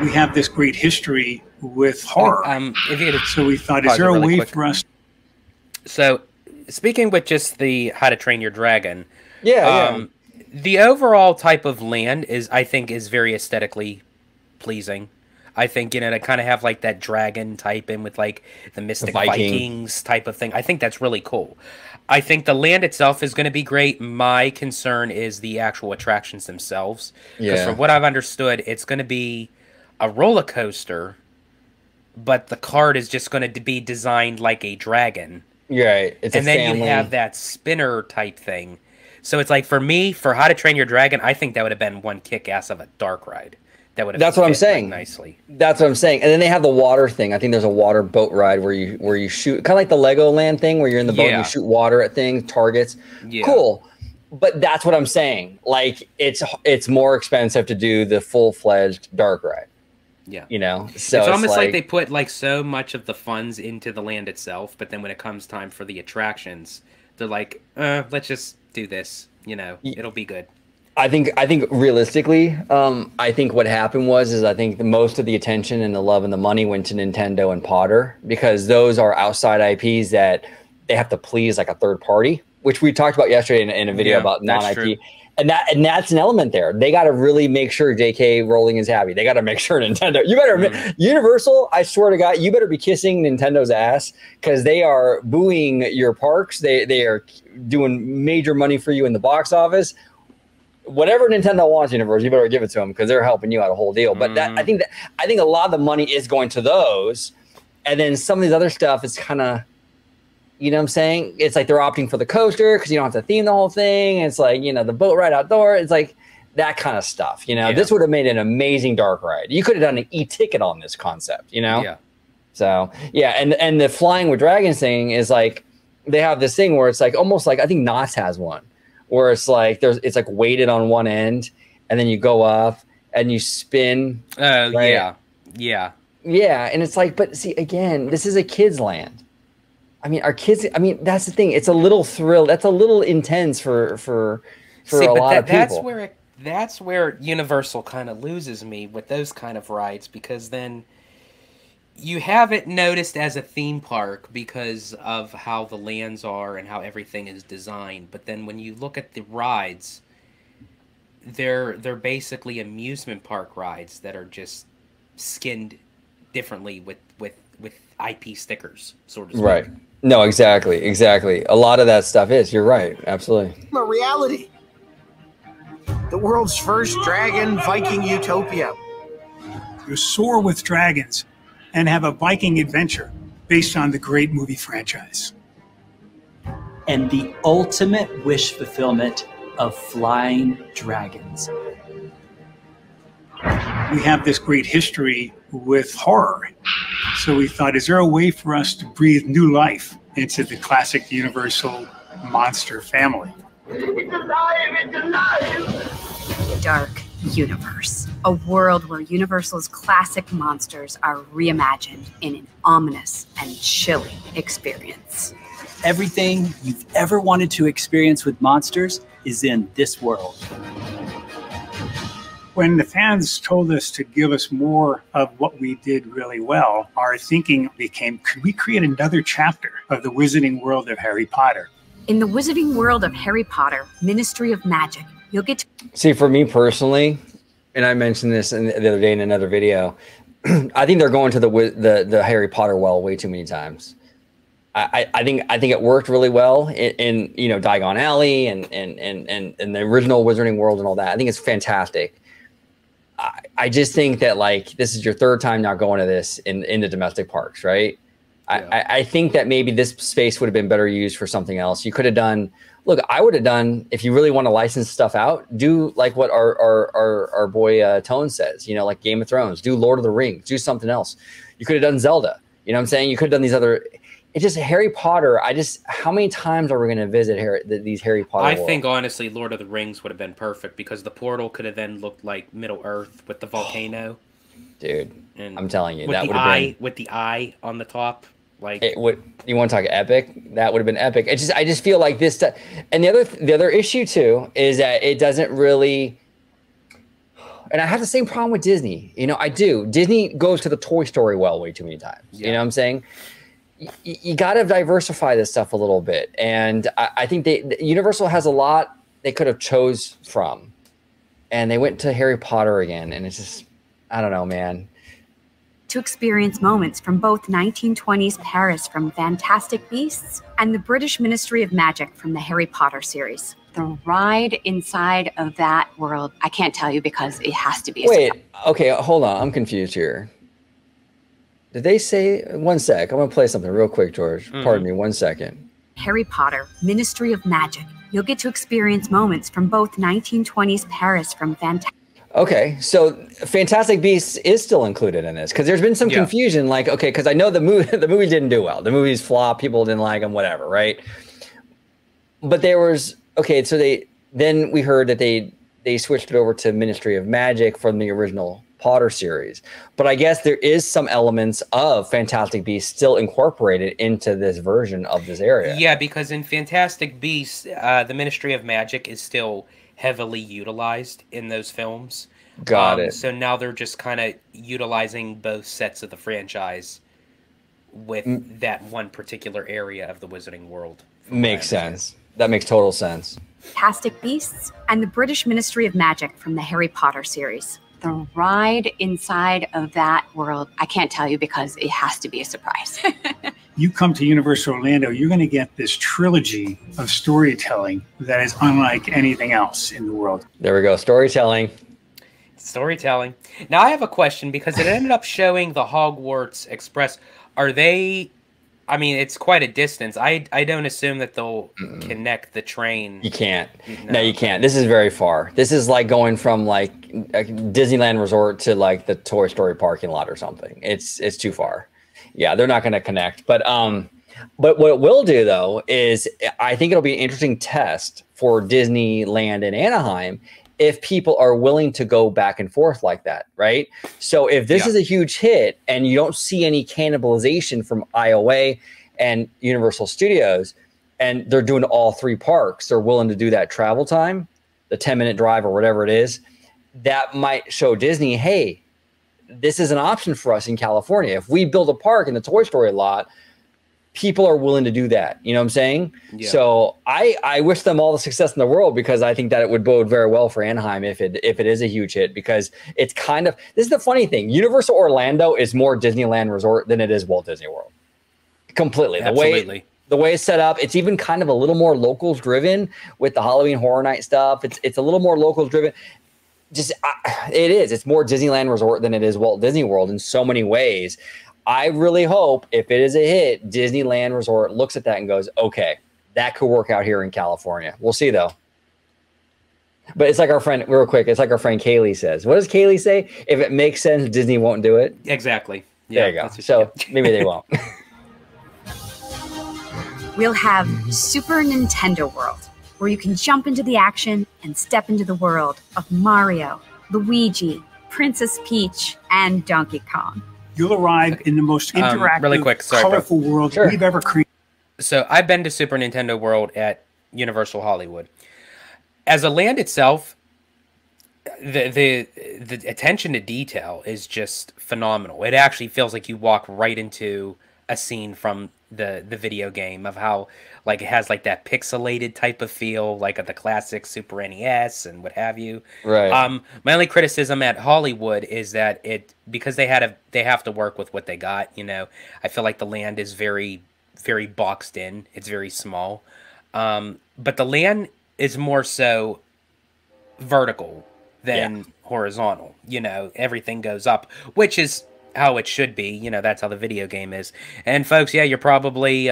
We have this great history with horror. If you could so we thought, is there a way for us? So speaking with just the How to Train Your Dragon, Yeah, the overall type of land I think is very aesthetically pleasing. I think, to kind of have like that dragon type in with like the Mystic Vikings type of thing. I think that's really cool. I think the land itself is going to be great. My concern is the actual attractions themselves. Because from what I've understood, it's going to be a roller coaster, but the cart is just going to be designed like a dragon. Right. And then you have that spinner type thing. So it's like, for me, for How to Train Your Dragon, I think that would have been one kick-ass of a dark ride. That's what I'm saying. Nicely. That's what I'm saying. And then they have the water thing. I think there's a water boat ride where you shoot, kind of like the Legoland thing where you're in the boat and you shoot water at things, targets. Yeah. Cool. But that's what I'm saying. Like it's more expensive to do the full-fledged dark ride. Yeah. So it's almost like they put like so much of the funds into the land itself, but then when it comes time for the attractions, they're like, let's just do this. It'll be good. I think realistically, I think what happened is I think most of the attention and the love and the money went to Nintendo and Potter, because those are outside IPs that they have to please like a third party, which we talked about yesterday in a video about non-IP. And that's an element there. They got to really make sure JK Rowling is happy. They got to make sure Nintendo. You better Universal. I swear to God, you better be kissing Nintendo's ass, because they are booing your parks. They are doing major money for you in the box office. Whatever Nintendo wants, Universal, you better give it to them, because they're helping you out a whole deal. But I think a lot of the money is going to those, and then some of these other stuff is kind of, what I'm saying? It's like they're opting for the coaster because you don't have to theme the whole thing. It's like, the boat ride outdoor. It's like that kind of stuff. This would have made an amazing dark ride. You could have done an e-ticket on this concept. Yeah. So and the flying with dragons thing is like they have this thing where it's like almost like, I think Knott's has one, where it's like it's like weighted on one end, and then you go up and you spin. Oh, right? Yeah. And it's like, but see, again, this is a kid's land. I mean, our kids. I mean, that's the thing. It's a little thrill. That's a little intense for a lot of people. That's where Universal kind of loses me with those kind of rides, because then you have it noticed as a theme park because of how the lands are and how everything is designed. But then when you look at the rides, they're basically amusement park rides that are just skinned differently with IP stickers, sort of. Right. No, exactly. A lot of that stuff is. You're right. Absolutely. A reality. The world's first dragon Viking utopia. You soar with dragons and have a Viking adventure based on the great movie franchise. And the ultimate wish fulfillment of flying dragons. We have this great history with horror. So we thought, is there a way for us to breathe new life into the classic Universal monster family? It's alive! It's alive! Dark universe. A world where Universal's classic monsters are reimagined in an ominous and chilling experience. Everything you've ever wanted to experience with monsters is in this world. When the fans told us to give us more of what we did really well, our thinking became, could we create another chapter of the wizarding world of Harry Potter? In the wizarding world of Harry Potter, Ministry of Magic, you'll get to see, for me personally, and I mentioned this the other day in another video, I think they're going to the Harry Potter well way too many times. I think it worked really well in Diagon Alley and the original Wizarding World and all that. I think it's fantastic. I just think that like this is your third time now going to this in the domestic parks, right? Yeah. I think that maybe this space would have been better used for something else. You could have done. Look, I would have done, if you really want to license stuff out, do like what our boy Tone says. Like Game of Thrones. Do Lord of the Rings. Do something else. You could have done Zelda. You know what I'm saying? You could have done these other. It's just Harry Potter. How many times are we going to visit these Harry Potter worlds? I think, honestly, Lord of the Rings would have been perfect because the portal could have then looked like Middle Earth with the volcano. Dude, and I'm telling you, that would have been... With the eye on the top. Like it would. You want to talk epic? That would have been epic. I just feel like this stuff. And the other issue, too, is that it doesn't really... And I have the same problem with Disney. I do. Disney goes to the Toy Story well way too many times. Yeah. You know what I'm saying? you got to diversify this stuff a little bit. And I think Universal has a lot they could have chose from, and they went to Harry Potter again. And it's just, I don't know, man. To experience moments from both 1920s Paris from Fantastic Beasts and the British Ministry of Magic from the Harry Potter series. The ride inside of that world, I can't tell you because it has to be. Wait, okay, hold on. I'm confused here. Did they say, one sec, I'm gonna play something real quick, George. Pardon me, 1 second. Harry Potter, Ministry of Magic. You'll get to experience moments from both 1920s Paris from Fantastic. Okay, so Fantastic Beasts is still included in this because there's been some confusion. Like, okay, because I know the movie didn't do well. The movie's flop. People didn't like them. Whatever, right? But there was so then we heard that they switched it over to Ministry of Magic from the original Potter series. But I guess there is some elements of Fantastic Beasts still incorporated into this version of this area. Yeah, because in Fantastic Beasts, the Ministry of Magic is still heavily utilized in those films. Got it. So now they're just kind of utilizing both sets of the franchise with that one particular area of the Wizarding World. Makes sense. That makes total sense. Fantastic Beasts and the British Ministry of Magic from the Harry Potter series. The ride inside of that world, I can't tell you because it has to be a surprise. You come to Universal Orlando, you're going to get this trilogy of storytelling that is unlike anything else in the world. There we go. Storytelling. Storytelling. Now I have a question because it ended up showing the Hogwarts Express. Are they... I mean, it's quite a distance. I don't assume that they'll connect the train. You can't. No, you can't. This is very far. This is like going from like a Disneyland Resort to like the Toy Story parking lot or something. It's too far. Yeah, they're not going to connect. But what it will do though is I think it'll be an interesting test for Disneyland in Anaheim if people are willing to go back and forth like that, right? So if this is a huge hit and you don't see any cannibalization from IOA and Universal Studios, and they're doing all three parks, they're willing to do that travel time, the 10-minute drive or whatever it is, that might show Disney, hey, this is an option for us in California. If we build a park in the Toy Story lot, people are willing to do that. You know what I'm saying? Yeah. So I wish them all the success in the world because I think that it would bode very well for Anaheim if it is a huge hit, because it's kind of, this is the funny thing. Universal Orlando is more Disneyland Resort than it is Walt Disney World. Completely. Absolutely. The way it's set up, it's even kind of a little more locals driven with the Halloween Horror Night stuff. It's a little more locals driven. It is. It's more Disneyland Resort than it is Walt Disney World in so many ways. I really hope if it is a hit, Disneyland Resort looks at that and goes, okay, that could work out here in California. We'll see though. But it's like our friend, real quick, it's like our friend Kaylee says. What does Kaylee say? If it makes sense, Disney won't do it. Exactly. Yeah, there you go. So maybe they won't. We'll have Super Nintendo World, where you can jump into the action and step into the world of Mario, Luigi, Princess Peach, and Donkey Kong. You'll arrive in the most interactive, really quick, colorful world we've ever created. So I've been to Super Nintendo World at Universal Hollywood. As a land itself, the attention to detail is just phenomenal. It actually feels like you walk right into a scene from the video game, of how like it has like that pixelated type of feel, like at the classic Super NES and what have you. Right. My only criticism at Hollywood is that because they have to work with what they got. You know, I feel like the land is very, very boxed in. It's very small. But the land is more so vertical than horizontal. You know, everything goes up, which is how it should be. You know, that's how the video game is. And folks, yeah, you're probably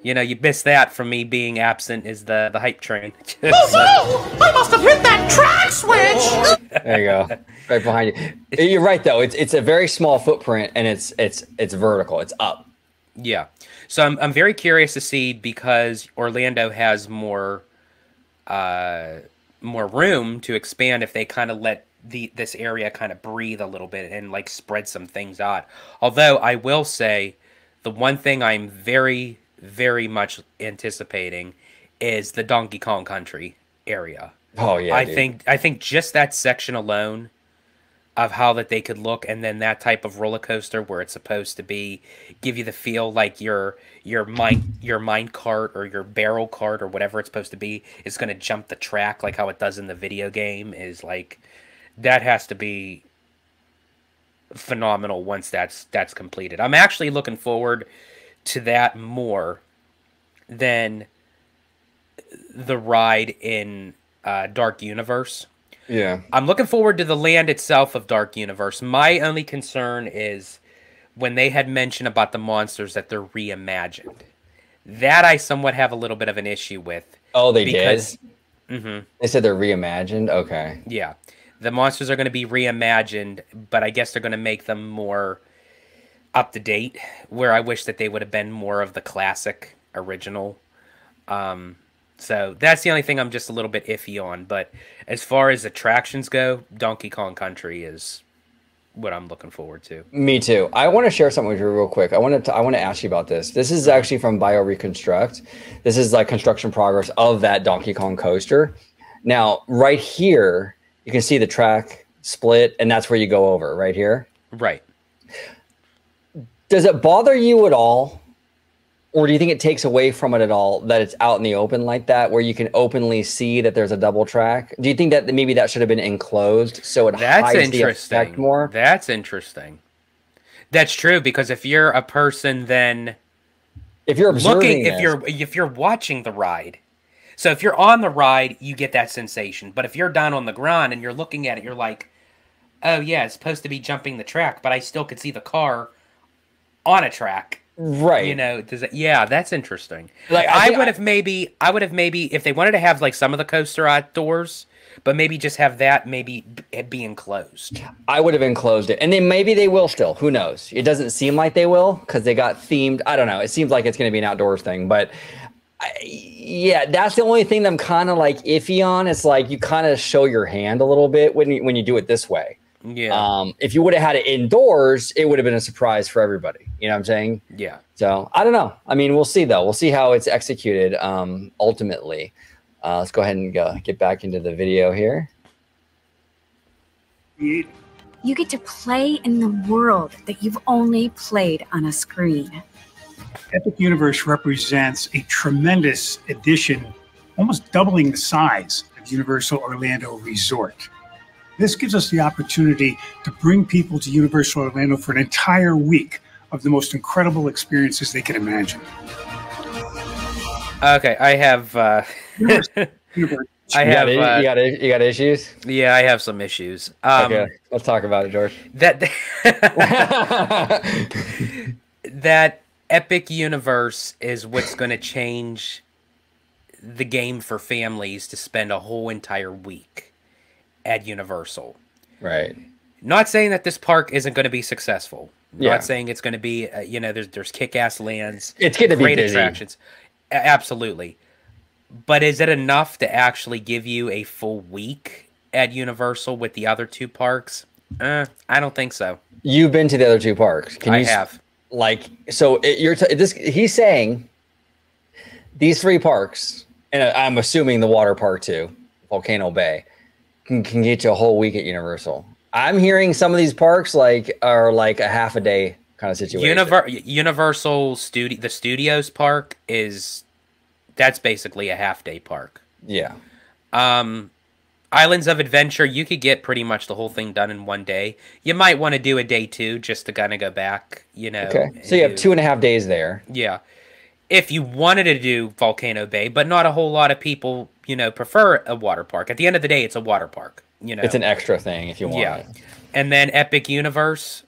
you know, you missed that from me being absent, is the hype train. Oh no! I must have hit that track switch! There you go. Right behind you. You're right though. It's a very small footprint and it's vertical. It's up. Yeah. So I'm very curious to see, because Orlando has more room to expand, if they kind of let this area kind of breathe a little bit and like spread some things out. Although I will say the one thing I'm very, very much anticipating is the Donkey Kong Country area. Oh yeah. I think just that section alone of how that they could look, and then that type of roller coaster where it's supposed to be give you the feel like your mine cart or your barrel cart or whatever it's supposed to be is going to jump the track like how it does in the video game, is like that has to be phenomenal once that's completed. I'm actually looking forward to that more than the ride in Dark Universe. Yeah. I'm looking forward to the land itself of Dark Universe. My only concern is when they had mentioned about the monsters that they're reimagined. That I somewhat have a little bit of an issue with. Oh, they did? Mm-hmm. They said they're reimagined? Okay. Yeah. The monsters are going to be reimagined, but I guess they're going to make them more up to date, where I wish that they would have been more of the classic original. So that's the only thing I'm just a little bit iffy on. But as far as attractions go, Donkey Kong Country is what I'm looking forward to. Me too. I want to share something with you real quick. I want to ask you about this. This is actually from BioReconstruct. This is like construction progress of that Donkey Kong coaster. Now, right here, you can see the track split, and that's where you go over, right here. Right. Does it bother you at all? Or do you think it takes away from it at all that it's out in the open like that, where you can openly see that there's a double track? Do you think that maybe that should have been enclosed so it hides the effect more? That's interesting. That's true, because if you're a person, then if you're observing, if you're watching the ride, so if you're on the ride, you get that sensation. But if you're down on the ground and you're looking at it, you're like, oh yeah, it's supposed to be jumping the track, but I still could see the car on a track. Right. You know, yeah, that's interesting. Like I would have maybe if they wanted to have like some of the coaster outdoors, but maybe just have that maybe be enclosed. I would have enclosed it. And then maybe they will still. Who knows? It doesn't seem like they will because they got themed. I don't know. It seems like it's going to be an outdoors thing, but yeah, that's the only thing that I'm kind of like iffy on. It's like you kind of show your hand a little bit when you do it this way. Yeah. If you would have had it indoors, it would have been a surprise for everybody. You know what I'm saying? Yeah. So I don't know. I mean, we'll see though. We'll see how it's executed ultimately. Let's go ahead and get back into the video here. You get to play in the world that you've only played on a screen. Epic Universe represents a tremendous addition, almost doubling the size of Universal Orlando Resort. This gives us the opportunity to bring people to Universal Orlando for an entire week of the most incredible experiences they can imagine. Okay, I have. You got issues? Yeah, I have some issues. Okay, let's talk about it, George. That Epic Universe is what's going to change the game for families to spend a whole entire week at Universal. Right. Not saying that this park isn't going to be successful. Yeah. Not saying it's going to be, there's kick-ass lands. It's going to be great busy. Attractions. Absolutely. But is it enough to actually give you a full week at Universal with the other two parks? I don't think so. You've been to the other two parks. I have. He's saying these three parks, and I'm assuming the water park too, Volcano Bay, can get you a whole week at Universal. I'm hearing some of these parks are like a half a day kind of situation. Universal the Studios park that's basically a half day park. Yeah. Islands of Adventure, you could get pretty much the whole thing done in one day. You might want to do a day two just to kind of go back, Okay. So you have 2.5 days there. Yeah. If you wanted to do Volcano Bay, but not a whole lot of people, prefer a water park. At the end of the day, it's a water park. It's an extra thing if you want it. And then Epic Universe,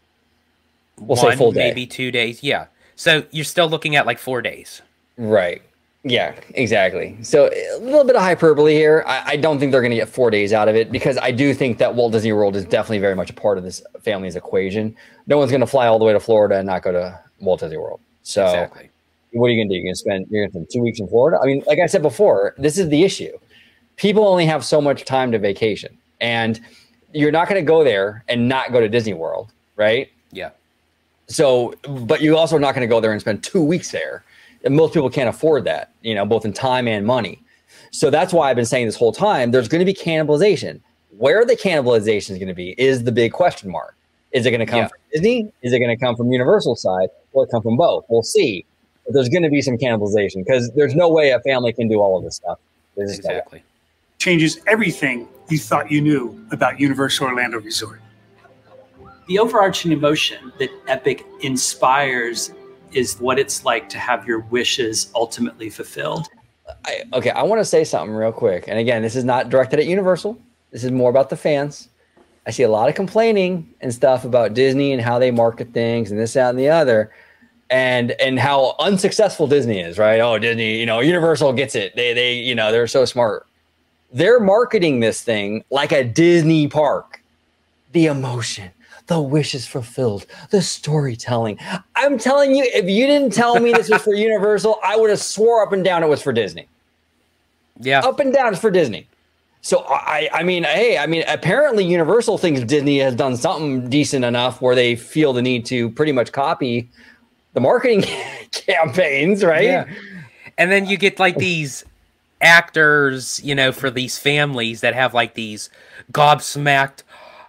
we'll say full day. Maybe 2 days. Yeah. So you're still looking at like 4 days. Right. Yeah, exactly. So a little bit of hyperbole here. I don't think they're going to get 4 days out of it because I do think that Walt Disney World is definitely very much a part of this family's equation. No one's going to fly all the way to Florida and not go to Walt Disney World. So exactly. What are you going to do? You're going to spend 2 weeks in Florida? I mean, like I said before, this is the issue. People only have so much time to vacation. And you're not going to go there and not go to Disney World, right? Yeah. So, but you're also not going to go there and spend 2 weeks there. And most people can't afford that, both in time and money. So that's why I've been saying this whole time, there's going to be cannibalization. Where the cannibalization is going to be is the big question mark. Is it going to come from Disney? Is it going to come from Universal side? Will it come from both? We'll see. But there's going to be some cannibalization because there's no way a family can do all of this stuff. Exactly. Changes everything you thought you knew about Universal Orlando Resort. The overarching emotion that Epic inspires is what it's like to have your wishes ultimately fulfilled. I want to say something real quick. And again, this is not directed at Universal. This is more about the fans. I see a lot of complaining and stuff about Disney and how they market things and this, that, and the other, and how unsuccessful Disney is, right? Oh, Disney, Universal gets it. They, they're so smart. They're marketing this thing like a Disney park. The emotion, the wishes fulfilled, the storytelling. I'm telling you, if you didn't tell me this was for Universal, I would have swore up and down it was for Disney. Yeah. Up and down it's for Disney. So I mean, apparently Universal thinks Disney has done something decent enough where they feel the need to pretty much copy the marketing campaigns, right? Yeah. And then you get like these actors, for these families that have like these gobsmacked,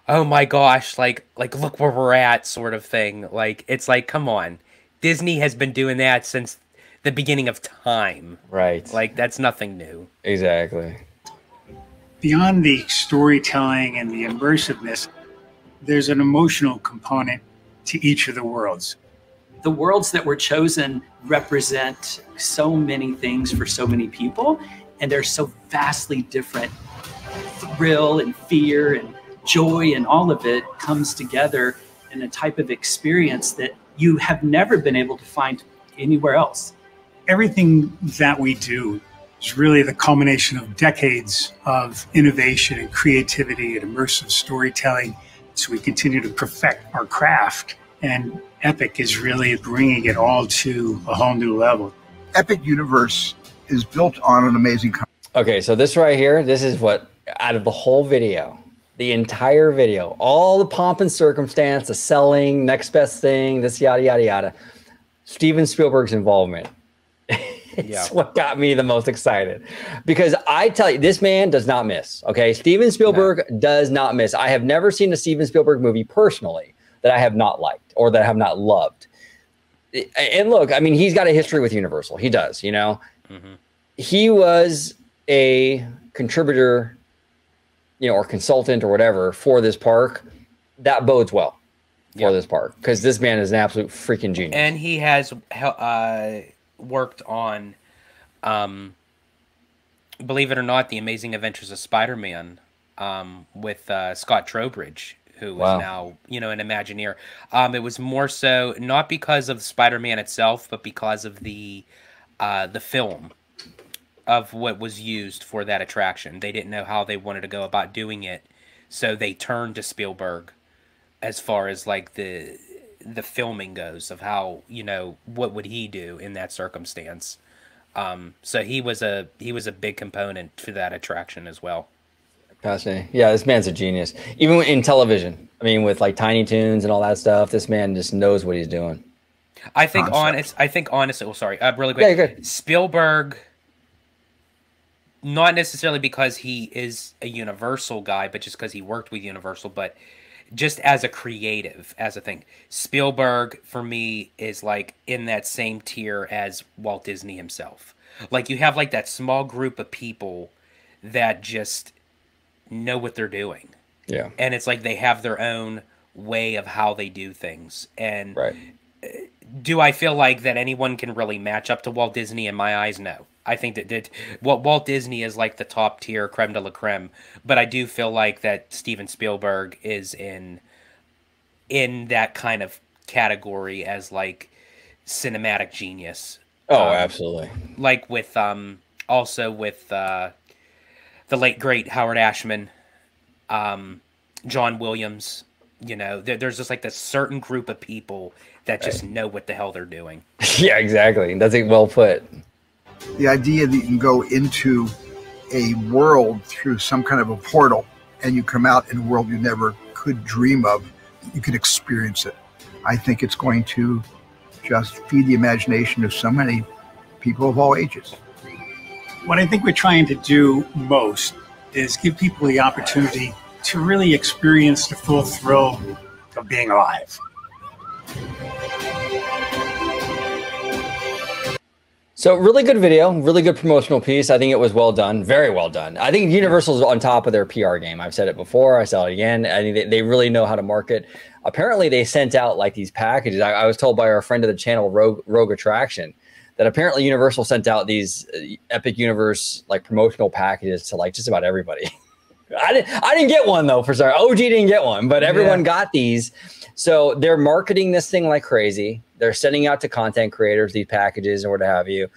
oh my gosh, like look where we're at sort of thing. Like, it's like, come on. Disney has been doing that since the beginning of time. Right. Like, that's nothing new. Exactly. Beyond the storytelling and the immersiveness, there's an emotional component to each of the worlds. The worlds that were chosen represent so many things for so many people, and they're so vastly different. Thrill and fear and joy and all of it comes together in a type of experience that you have never been able to find anywhere else. Everything that we do is really the culmination of decades of innovation and creativity and immersive storytelling. So we continue to perfect our craft, and Epic is really bringing it all to a whole new level. Epic Universe is built on an amazing. Okay, so this right here, this is what, out of the whole video, the entire video, all the pomp and circumstance, the selling, next best thing, this yada, yada, yada, Steven Spielberg's involvement. It's what got me the most excited, because I tell you, this man does not miss. Okay, Steven Spielberg does not miss. I have never seen a Steven Spielberg movie personally that I have not liked or that I have not loved. And look, I mean, he's got a history with Universal. He does, He was a contributor, or consultant or whatever for this park. That bodes well for this park, because this man is an absolute freaking genius. And he has worked on, believe it or not, The Amazing Adventures of Spider-Man with Scott Trowbridge, who is now, an Imagineer. It was more so not because of Spider-Man itself, but because of the film of what was used for that attraction. They didn't know how they wanted to go about doing it, so they turned to Spielberg as far as like the filming goes of how, what would he do in that circumstance. So he was a big component for that attraction as well. Fascinating. Yeah, this man's a genius. Even in television, I mean, with like Tiny Toons and all that stuff, this man just knows what he's doing. I think honestly, oh, sorry, really quick. Yeah, good. Spielberg, not necessarily because he is a Universal guy, but just because he worked with Universal, but just as a creative, as a thing. Spielberg, for me, is like in that same tier as Walt Disney himself. Like, you have like that small group of people that just know what they're doing. Yeah. And it's like they have their own way of how they do things. And do I feel like that anyone can really match up to Walt Disney? In my eyes, no. I think that Walt Disney is like the top tier, creme de la creme. But I do feel like that Steven Spielberg is in that kind of category as like cinematic genius. Oh, absolutely. Like with also with the late great Howard Ashman, John Williams. There's just like this certain group of people that just know what the hell they're doing. Yeah, exactly. That's well put. The idea that you can go into a world through some kind of a portal and you come out in a world you never could dream of, you can experience it. I think it's going to just feed the imagination of so many people of all ages. What I think we're trying to do most is give people the opportunity to really experience the full thrill of being alive. So really good video, really good promotional piece. I think it was well done, very well done. I think Universal's on top of their PR game. I've said it before, I said it again. I think they really know how to market. Apparently they sent out like these packages. I was told by our friend of the channel, Rogue Attraction, that apparently Universal sent out these Epic Universe like promotional packages to like just about everybody. I didn't get one though, for sorry. OG didn't get one, but everyone got these. So they're marketing this thing like crazy. They're sending out to content creators these packages or what have you.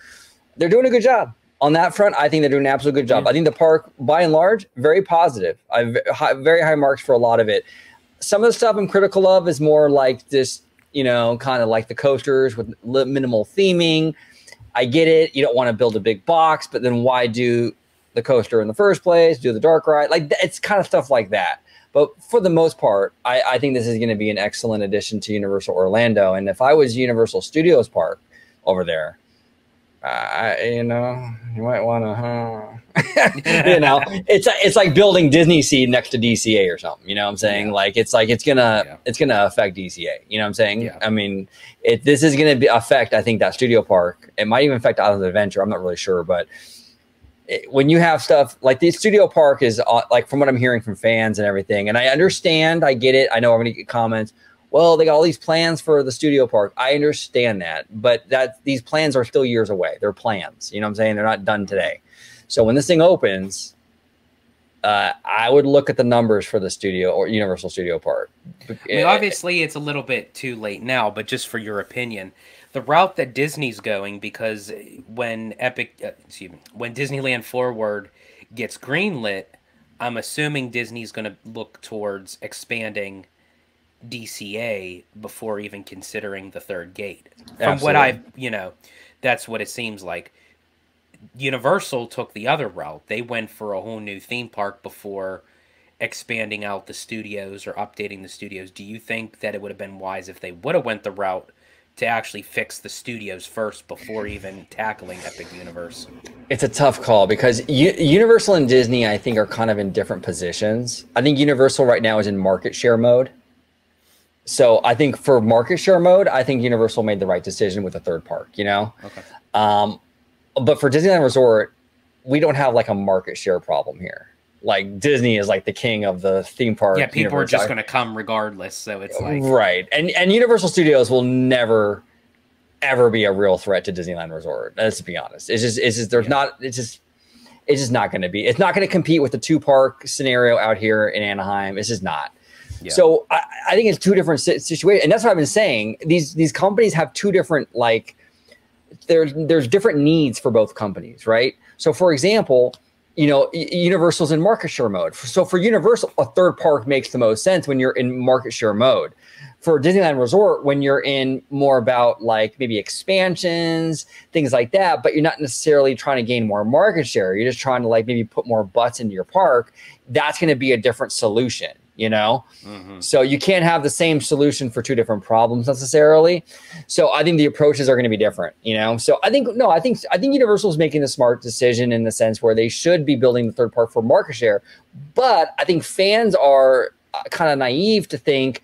They're doing a good job on that front. I think they're doing an absolute good job. I think the park, by and large, very positive. Very high marks for a lot of it. Some of the stuff I'm critical of is more like this, you know, kind of like the coasters with minimal theming. I get it. You don't want to build a big box, but then why do the coaster in the first place? Do the dark ride? Like it's kind of stuff like that. But for the most part, I think this is going to be an excellent addition to Universal Orlando. And if I was Universal Studios Park over there, you know, you might want to, you know, it's like building Disney Sea next to DCA or something. You know what I'm saying? Like it's gonna affect DCA. You know what I'm saying? I mean, this is going to affect, I think, that studio park. It might even affect Islands of Adventure. I'm not really sure, but when you have stuff like the studio park is like, from what I'm hearing from fans and everything, and I understand, I get it. I know I'm going to get comments. Well, they got all these plans for the studio park. I understand that, but these plans are still years away. They're plans. You know what I'm saying? They're not done today. So when this thing opens, I would look at the numbers for the studio or Universal Studio Park. I mean, obviously, it's a little bit too late now, but just for your opinion, the route that Disney's going, because when Disneyland Forward gets greenlit, I'm assuming Disney's going to look towards expanding DCA before even considering the third gate. From what that's what it seems like. Universal took the other route. They went for a whole new theme park before expanding out the studios or updating the studios. Do you think that it would have been wise if they would have went the route to actually fix the studios first before even tackling Epic Universe? It's a tough call because Universal and Disney, I think, are kind of in different positions. I think Universal right now is in market share mode. So I think for market share mode, I think Universal made the right decision with the third park, you know? Okay. But for Disneyland Resort, we don't have like a market share problem here. Like Disney is like the king of the theme park. Yeah, people are just going to come regardless. So it's like right, and Universal Studios will never, ever be a real threat to Disneyland Resort. Let's be honest. It's just there's not. It's just not going to be. It's not going to compete with the two park scenario out here in Anaheim. It's just not. Yeah. So I think it's two different situations, and that's what I've been saying. These companies have two different like. There's different needs for both companies, right? So for example, you know, Universal's in market share mode. So for Universal, a third park makes the most sense when you're in market share mode. For Disneyland Resort, when you're in more about like maybe expansions, things like that, but you're not necessarily trying to gain more market share. You're just trying to like maybe put more butts into your park. That's going to be a different solution, you know? Mm-hmm. So you can't have the same solution for two different problems necessarily. So I think the approaches are going to be different, you know? So I think Universal is making the smart decision in the sense where they should be building the third park for market share. But I think fans are kind of naive to think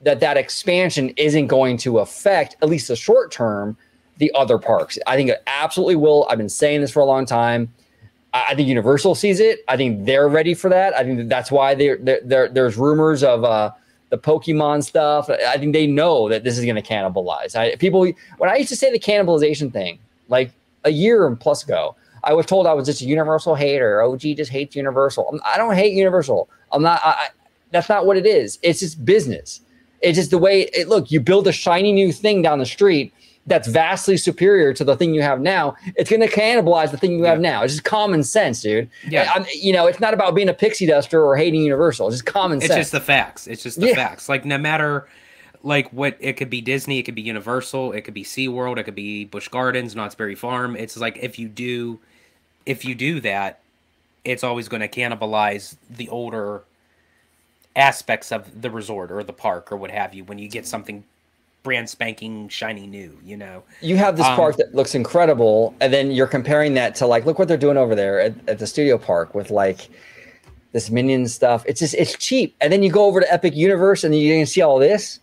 that expansion isn't going to affect, at least the short term, the other parks. I think it absolutely will. I've been saying this for a long time. I think Universal sees it. I think they're ready for that. I think that's why there's rumors of the Pokemon stuff. I think they know that this is going to cannibalize. When I used to say the cannibalization thing, like a year and plus ago, I was told I was just a Universal hater. OG just hates Universal. I don't hate Universal. I'm not. That's not what it is. It's just business. It's just the way look, you build a shiny new thing down the street that's vastly superior to the thing you have now. It's going to cannibalize the thing you have now. It's just common sense, dude. Yeah. It's not about being a pixie duster or hating Universal. It's just common sense. It's just the facts. It's just the facts. Like no matter like what, it could be Disney, it could be Universal, it could be SeaWorld, it could be Busch Gardens, Knott's Berry Farm. It's like if you do that, it's always going to cannibalize the older aspects of the resort or the park or what have you when you get something brand spanking shiny new, you know. You have this park that looks incredible, and then you're comparing that to like, look what they're doing over there at the studio park with like, this Minion stuff. It's just, it's cheap. And then you go over to Epic Universe and you can see all this.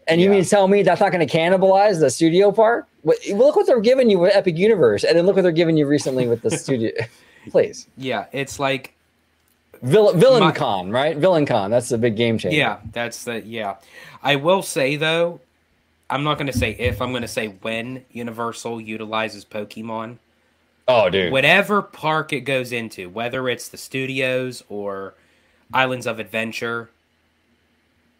And you mean to tell me that's not going to cannibalize the studio part? Look what they're giving you with Epic Universe. And then look what they're giving you recently with the studio. Please. Yeah, it's like Villain Con, right? Villain Con. That's the big game changer. Yeah, that's the I will say though, I'm not going to say if, I'm going to say when Universal utilizes Pokemon. Oh, dude. Whatever park it goes into, whether it's the studios or Islands of Adventure,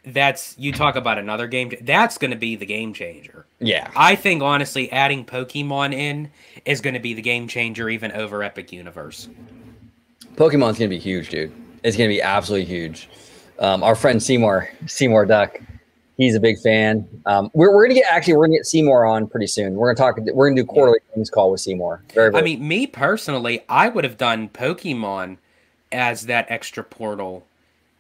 that's, you talk about another game, that's going to be the game changer. Yeah. I think honestly adding Pokemon in is going to be the game changer even over Epic Universe. Pokemon's going to be huge, dude. It's going to be absolutely huge. Our friend Seymour Duck, he's a big fan. We're going to get Seymour on pretty soon. We're going to do quarterly things call with Seymour. I mean, me personally, I would have done Pokemon as that extra portal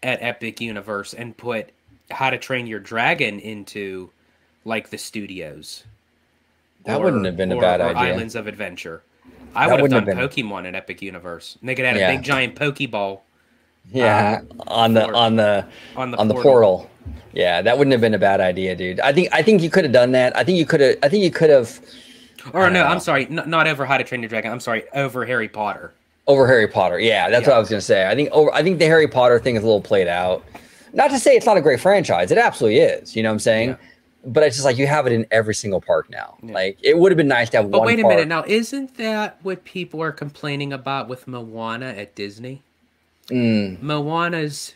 at Epic Universe and put How to Train Your Dragon into like the studios. That wouldn't have been a bad idea. Islands of Adventure. I would have done Pokemon in Epic Universe. And they could add a big giant Pokeball. Yeah, on the portal. Yeah, that wouldn't have been a bad idea, dude. I think you could have done that. I think you could have. Or no, I'm sorry, not over How to Train Your Dragon. I'm sorry, over Harry Potter. Over Harry Potter. Yeah, that's what I was gonna say. I think the Harry Potter thing is a little played out. Not to say it's not a great franchise. It absolutely is. You know what I'm saying? Yeah. But it's just like you have it in every single park now. Yeah. Like it would have been nice to have one. But wait a minute now, isn't that what people are complaining about with Moana at Disney? Moana's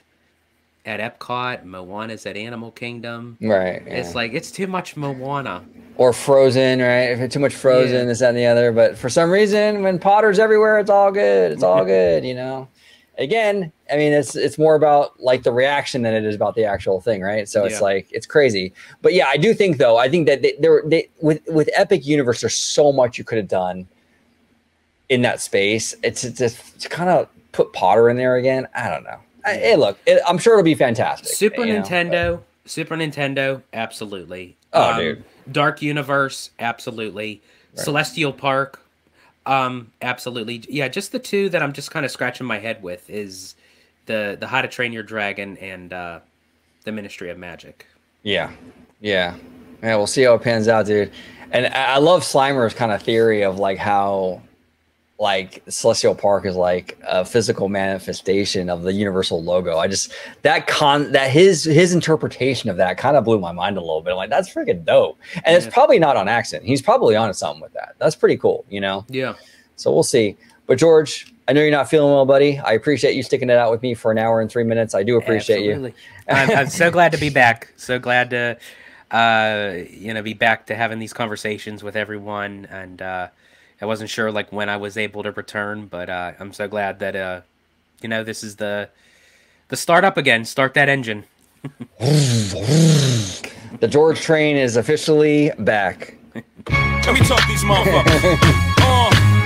at Epcot, Moana's at Animal Kingdom. Right. Yeah. It's like it's too much Moana. Or Frozen, right? If it's too much Frozen, this, that, and the other. But for some reason, when Potter's everywhere, it's all good. It's all good, you know. Again, I mean, it's more about like the reaction than it is about the actual thing, right? So it's like it's crazy. But yeah, I do think though. I think that with Epic Universe, there's so much you could have done in that space. It's just to kind of put Potter in there again. I don't know. I'm sure it'll be fantastic. Super Nintendo, absolutely. Oh, dude. Dark Universe, absolutely. Right. Celestial Park. Absolutely. Yeah, just the two that I'm just kind of scratching my head with is the How to Train Your Dragon and the Ministry of Magic. Yeah. We'll see how it pans out, dude. And I love Slimer's kind of theory of like how like Celestial Park is like a physical manifestation of the Universal logo. I just his interpretation of that kind of blew my mind a little bit. I'm like, that's freaking dope. And it's probably not on accident. He's probably onto something with that. That's pretty cool, you know? Yeah. So we'll see. But George, I know you're not feeling well, buddy. I appreciate you sticking it out with me for an hour and 3 minutes. I do appreciate you. I'm so glad to be back. So glad to be back to having these conversations with everyone. And I wasn't sure like when I was able to return, but I'm so glad that this is the start up again. Start that engine. The George train is officially back. Let me talk these motherfuckers.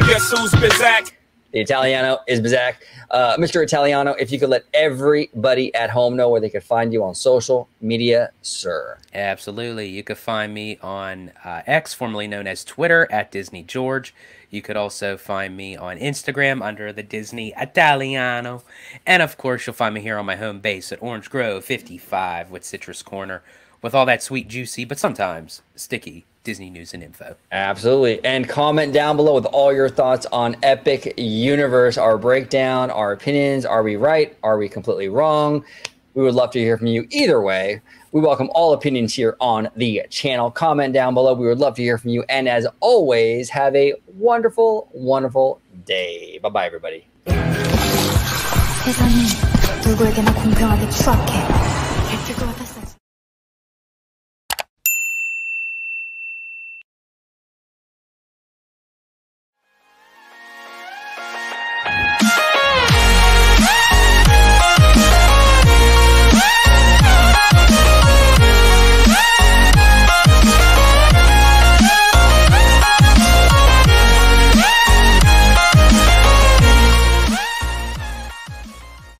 Guess who's Bizak? The Italiano is Bizak. Mr. Italiano, if you could let everybody at home know where they could find you on social media, sir. Absolutely. You could find me on X, formerly known as Twitter, at Disney George. You could also find me on Instagram under the Disney Italiano. And, of course, you'll find me here on my home base at Orange Grove 55 with Citrus Corner with all that sweet, juicy, but sometimes sticky Disney news and info. Absolutely. And comment down below with all your thoughts on Epic Universe, our breakdown, our opinions. Are we right? Are we completely wrong? We would love to hear from you either way. We welcome all opinions here on the channel. Comment down below. We would love to hear from you. And as always, have a wonderful, wonderful day. Bye-bye, everybody. 세상이 누구에게나 공평하게 추악해.